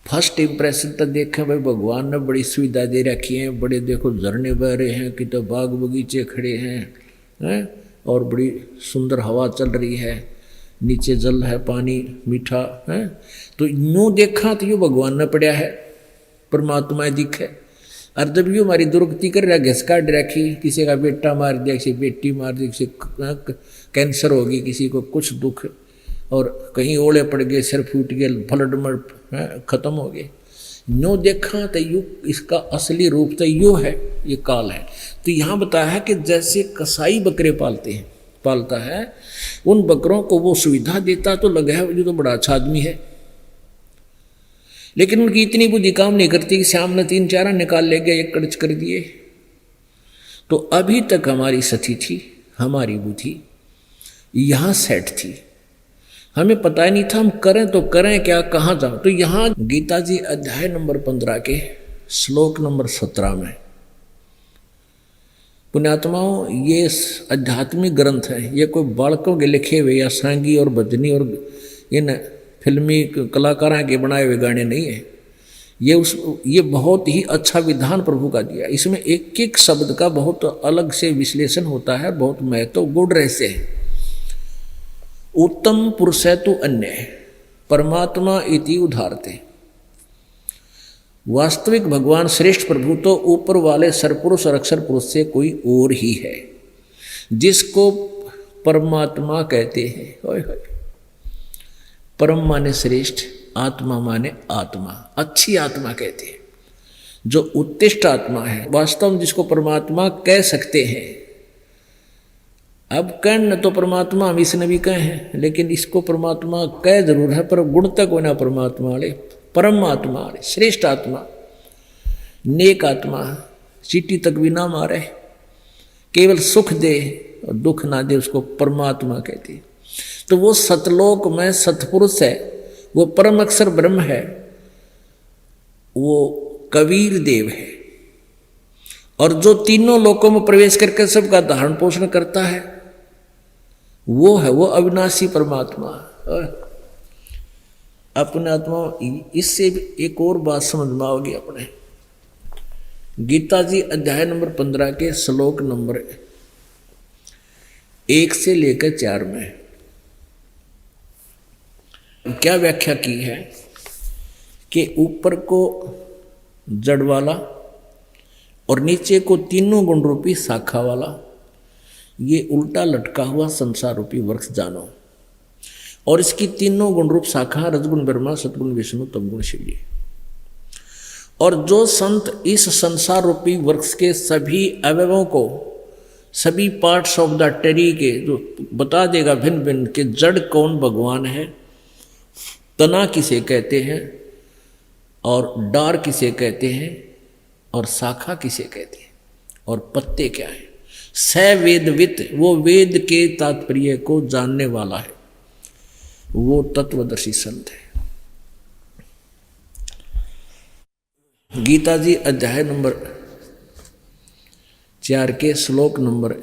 फर्स्ट इंप्रेशन तो देखे भाई भगवान ने बड़ी सुविधा दे रखी है, बड़े देखो झरने बह रहे हैं, कि तो बाग बगीचे खड़े हैं और बड़ी सुंदर हवा चल रही है, नीचे जल है, पानी मीठा है, तो यूँ देखा तो यूँ भगवान ने पड़ा है, परमात्मा दिखे। और जब यूँ हमारी दुर्गति कर रहा, घिस काट रखी, किसी का बेटा मार दिया, किसी बेटी मार दी, किसी कैंसर होगी, किसी को कुछ दुख, और कहीं ओले पड़ गए, सिर फूट गए, ब्लड में खत्म हो गए, यूँ देखा तो यू इसका असली रूप तो यू है, ये काल है। तो यहाँ बताया है कि जैसे कसाई बकरे पालता है, उन बकरों को वो सुविधा देता तो लगा है जो तो बड़ा अच्छा आदमी है, लेकिन उनकी इतनी बुद्धि काम नहीं करती कि श्याम ने 3-4 निकाल ले गया, एक कड़च कर दिए। तो अभी तक हमारी सती थी, हमारी बुद्धि यहाँ सेट थी, हमें पता ही नहीं था हम करें तो करें क्या, कहाँ जाओ। तो यहाँ गीता जी अध्याय नंबर 15 के श्लोक नंबर 17 में, पुण्यात्माओं ये आध्यात्मिक ग्रंथ है, ये कोई बालकों के लिखे हुए या सांगी और भजनी और इन फिल्मी कलाकारों के बनाए हुए गाने नहीं है। ये बहुत ही अच्छा विधान प्रभु का दिया। इसमें एक एक शब्द का बहुत अलग से विश्लेषण होता है, बहुत महत्व गूढ़ रहस्य है। उत्तम पुरुषैतु अन्य परमात्मा इति उदाहरते, वास्तविक भगवान श्रेष्ठ प्रभु तो ऊपर वाले सरपुरुष और अक्षर पुरुष से कोई और ही है, जिसको परमात्मा कहते हैं। होय होय, परम माने श्रेष्ठ, आत्मा माने आत्मा, अच्छी आत्मा कहते हैं, जो उत्कृष्ट आत्मा है, वास्तव में जिसको परमात्मा कह सकते हैं। अब कहन तो परमात्मा हम इसने भी कहे हैं, लेकिन इसको परमात्मा कह जरूर है, पर गुण तक होना परमात्मा वाले, परम आत्मा वाले, श्रेष्ठ आत्मा, नेक आत्मा, चीटी तक भी ना मारे, केवल सुख दे और दुख ना दे, उसको परमात्मा कहते हैं। तो वो सतलोक में सतपुरुष है, वो परम अक्षर ब्रह्म है, वो कबीर देव है, और जो तीनों लोकों में प्रवेश करके सबका धारण पोषण करता है, वो है वो अविनाशी परमात्मा। अपने आत्मा, इससे एक और बात समझ में आओगी अपने। गीता जी अध्याय नंबर 15 के श्लोक नंबर 1 से लेकर 4 में क्या व्याख्या की है कि ऊपर को जड़ वाला और नीचे को तीनों गुण रूपी शाखा वाला, ये उल्टा लटका हुआ संसार रूपी वृक्ष जानो, और इसकी तीनों गुण रूप शाखा रजगुण ब्रह्मा, सतगुण विष्णु, तमगुण शिव जी। और जो संत इस संसार रूपी वृक्ष के सभी अवयवों को, सभी पार्ट्स ऑफ द ट्री के जो बता देगा भिन्न भिन्न के जड़ कौन भगवान है, तना किसे कहते हैं, और डार किसे कहते हैं, और शाखा किसे कहते हैं, और पत्ते क्या है, स वेदवित, वो वेद के तात्पर्य को जानने वाला है, वो तत्वदर्शी संत है। गीता जी अध्याय नंबर 4 के श्लोक नंबर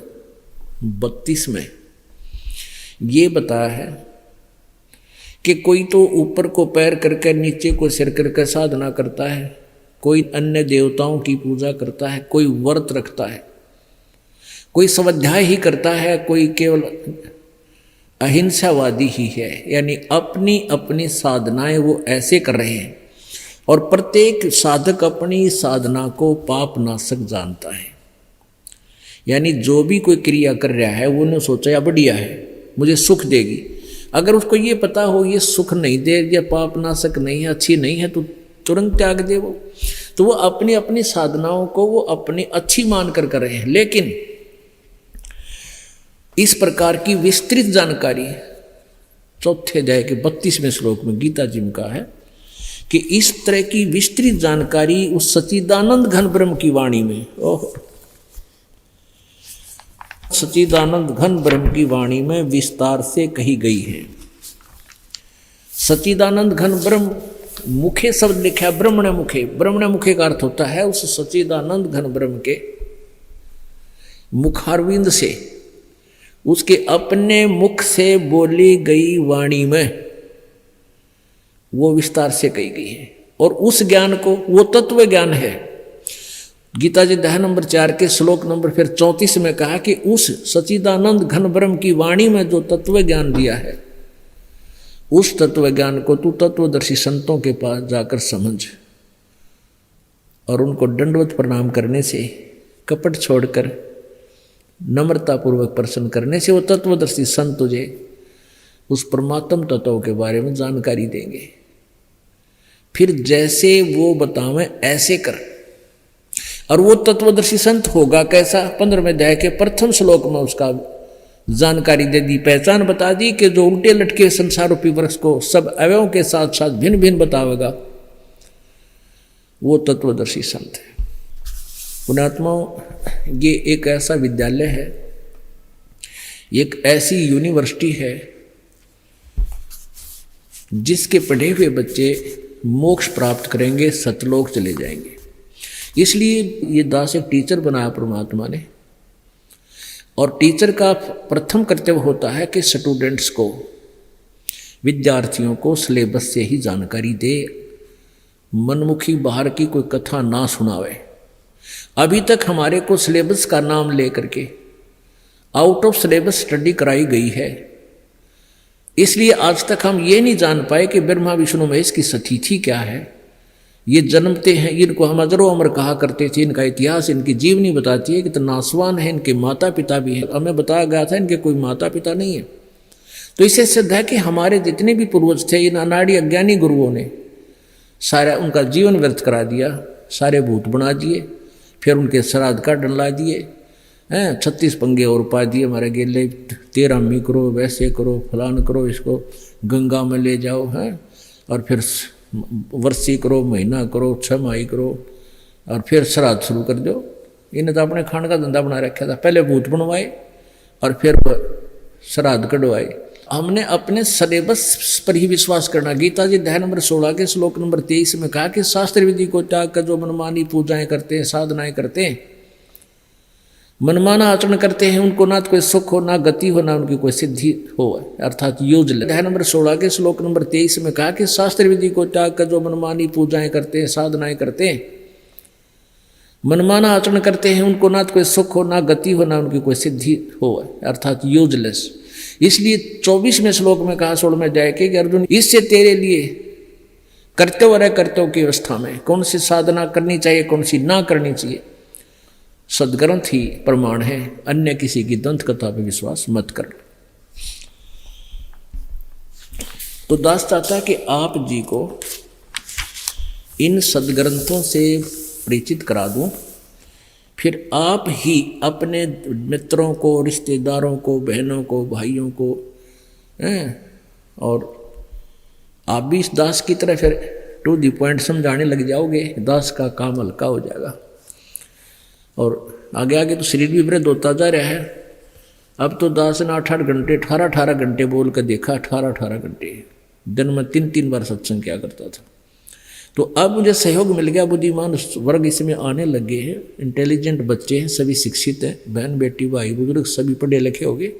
32 में ये बताया है कि कोई तो ऊपर को पैर करके नीचे को सिर करके साधना करता है, कोई अन्य देवताओं की पूजा करता है, कोई व्रत रखता है, कोई स्वाध्याय ही करता है, कोई केवल अहिंसावादी ही है। यानी अपनी अपनी साधनाएं वो ऐसे कर रहे हैं और प्रत्येक साधक अपनी साधना को पाप नाशक जानता है। यानी जो भी कोई क्रिया कर रहा है वो ने सोचा या बढ़िया है, मुझे सुख देगी। अगर उसको ये पता हो ये सुख नहीं दे, ये पाप नाशक नहीं है, अच्छी नहीं है, तो तुरंत त्याग दे वो। तो वो अपनी अपनी साधनाओं को वो अपनी अच्छी मान कर रहे हैं। लेकिन इस प्रकार की विस्तृत जानकारी चौथे अध्याय के 32वें श्लोक में गीता जी में कहा है कि इस तरह की विस्तृत जानकारी उस सच्चिदानंद घन ब्रह्म की वाणी में, ओह, सच्चिदानंद घन ब्रह्म की वाणी में विस्तार से कही गई है। सच्चिदानंद घन ब्रह्म, मुखे शब्द लिखा है ब्रह्मण मुखे। ब्रह्मण मुखे का अर्थ होता है उस सच्चिदानंद घन ब्रह्म के मुखारविंद से, उसके अपने मुख से बोली गई वाणी में वो विस्तार से कही गई है। और उस ज्ञान को, वो तत्व ज्ञान है। गीता जी अध्याय नंबर 4 के श्लोक नंबर फिर 34 में कहा कि उस सच्चिदानंद घन ब्रह्म की वाणी में जो तत्व ज्ञान दिया है, उस तत्व ज्ञान को तू तत्वदर्शी संतों के पास जाकर समझ और उनको दंडवत प्रणाम करने से, कपट छोड़कर नम्रतापूर्वक प्रश्न करने से वो तत्वदर्शी संत तुझे उस परमात्म तत्व के बारे में जानकारी देंगे। फिर जैसे वो बतावें ऐसे कर। और वो तत्वदर्शी संत होगा कैसा? 15वें अध्याय के प्रथम श्लोक में उसका जानकारी दे दी, पहचान बता दी कि जो उल्टे लटके संसार रूपी वृक्ष को सब अवयवों के साथ साथ भिन्न भिन्न बतावेगा, वो तत्वदर्शी संत है। पुण्यात्माओं, ये एक ऐसा विद्यालय है, एक ऐसी यूनिवर्सिटी है जिसके पढ़े हुए बच्चे मोक्ष प्राप्त करेंगे, सतलोक चले जाएंगे। इसलिए ये दास एक टीचर बनाया परमात्मा ने। और टीचर का प्रथम कर्तव्य होता है कि स्टूडेंट्स को, विद्यार्थियों को सिलेबस से ही जानकारी दे, मनमुखी बाहर की कोई कथा ना सुनावे। अभी तक हमारे को सिलेबस का नाम लेकर के आउट ऑफ सिलेबस स्टडी कराई गई है। इसलिए आज तक हम ये नहीं जान पाए कि ब्रह्मा विष्णु महेश की सतिथि क्या है। ये जन्मते हैं, इनको हम अजरो अमर कहा करते थे, इनका इतिहास, इनकी जीवनी बताती है कि तो नासवान है, इनके माता पिता भी हैं। हमें बताया गया था इनके कोई माता पिता नहीं है। तो इससे सिद्ध है कि हमारे जितने भी पूर्वज थे, इन अनाड़ी अज्ञानी गुरुओं ने सारा उनका जीवन व्यर्थ करा दिया, सारे भूत बना दिए, फिर उनके श्राद्ध का डंडला दिए हैं, 36 पंगे और पा दिए हमारे गेले, 13 मी करो, वैसे करो, फलान करो, इसको गंगा में ले जाओ हैं, और फिर वर्षी करो, महीना करो, 6 माही करो, और फिर श्राद्ध शुरू कर दो। इन्हें तो अपने खान का धंधा बना रखा था। पहले भूत बनवाए और फिर श्राद्ध कढ़वाए। हमने अपने सिलेबस पर ही विश्वास करना। गीता जी अध्याय नंबर 16 के श्लोक नंबर 23 में कहा कि शास्त्र विधि को त्याग कर जो मनमानी पूजाएं करते हैं, साधनाएं करते हैं, मनमाना आचरण करते हैं, उनको ना तो कोई सुख हो, ना गति हो, ना उनकी कोई सिद्धि हो, अर्थात यूजलेस। अध्याय नंबर 16 के श्लोक नंबर 23 में कहा कि शास्त्र विधि को त्याग कर जो मनमानी पूजाएं करते हैं, साधनाएं करते हैं, मनमाना आचरण करते हैं, उनको ना तो कोई सुख हो, ना गति हो, ना उनकी कोई सिद्धि हो, अर्थात यूजलेस। इसलिए 24वें श्लोक में कहा 16वें अध्याय के कि अर्जुन, इससे तेरे लिए कर्तव्य और अकर्तव्य की अवस्था में कौन सी साधना करनी चाहिए, कौन सी ना करनी चाहिए, सदग्रंथ ही प्रमाण है। अन्य किसी की दंत कथा पर विश्वास मत कर। तो दास चाहता है कि आप जी को इन सदग्रंथों से परिचित करा दूं, फिर आप ही अपने मित्रों को, रिश्तेदारों को, बहनों को, भाइयों को और आप भी इस दास की तरह फिर टू दी पॉइंट समझाने लग जाओगे। दास का काम हल्का हो जाएगा। और आगे आगे तो शरीर भी वृद्ध होता जा रहा है। अब तो दास ने 8-8 घंटे, 18-18 घंटे बोल कर देखा, 18-18 घंटे दिन में 3-3 बार सत्संग किया करता था। तो अब मुझे सहयोग मिल गया, बुद्धिमान वर्ग इसमें आने लगे हैं, इंटेलिजेंट बच्चे हैं, सभी शिक्षित हैं, बहन बेटी भाई बुजुर्ग सभी पढ़े लिखे होंगे।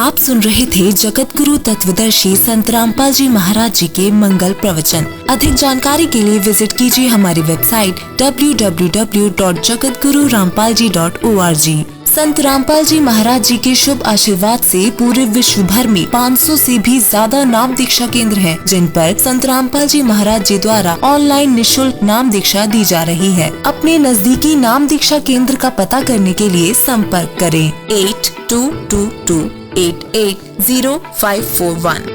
आप सुन रहे थे जगत गुरु तत्वदर्शी संत रामपाल जी महाराज जी के मंगल प्रवचन। अधिक जानकारी के लिए विजिट कीजिए हमारी वेबसाइट www.jagatgururampalji.org। संत रामपाल जी महाराज जी के शुभ आशीर्वाद से पूरे विश्व भर में 500 से भी ज्यादा नाम दीक्षा केंद्र हैं, जिन पर संत रामपाल जी महाराज जी द्वारा ऑनलाइन निशुल्क नाम दीक्षा दी जा रही है। अपने नजदीकी नाम दीक्षा केंद्र का पता करने के लिए संपर्क करें 8222880541।